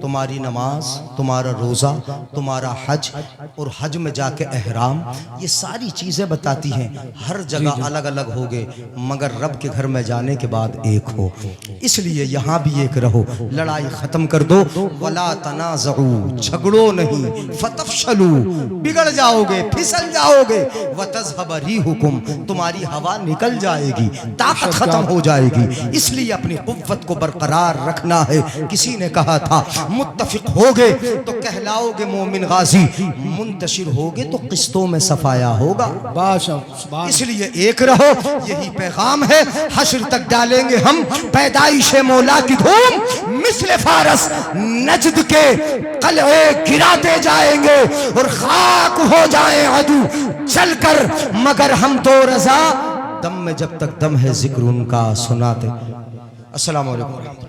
तुम्हारी नमाज, तुम्हारा रोज़ा, तुम्हारा हज और हज में जाके एहराम, ये सारी चीज़ें बताती हैं हर जगह अलग अलग होगे, मगर रब के घर में जाने के बाद एक हो। इसलिए यहाँ भी एक रहो, लड़ाई ख़त्म कर दो। वला तनाज़ऊ, झगड़ो नहीं, फतफशलू, बिगड़ जाओगे, फिसल जाओगे। वतज़हब रिहुकुम, तुम्हारी हवा निकल जाएगी, ताकत ख़त्म हो जाएगी। इसलिए अपनी कुव्वत को बरकरार रखना है। किसी ने कहा था मुत्तफिक होगे तो कहलाओगे मोमिन गाजी, मुंतशिर होगे तो किस्तों में सफाया होगा। इसलिए एक रहो, यही पैगाम है। हश्र तक डालेंगे हम पैदाइशे मौला की धूम, मिस्ल फारस नजद के कलए गिराते जाएंगे और खाक हो जाए अदू चलकर, मगर हम तो रजा दम में जब तक दम है जिक्र उनका सुनाते। अस्सलाम वालेकुम।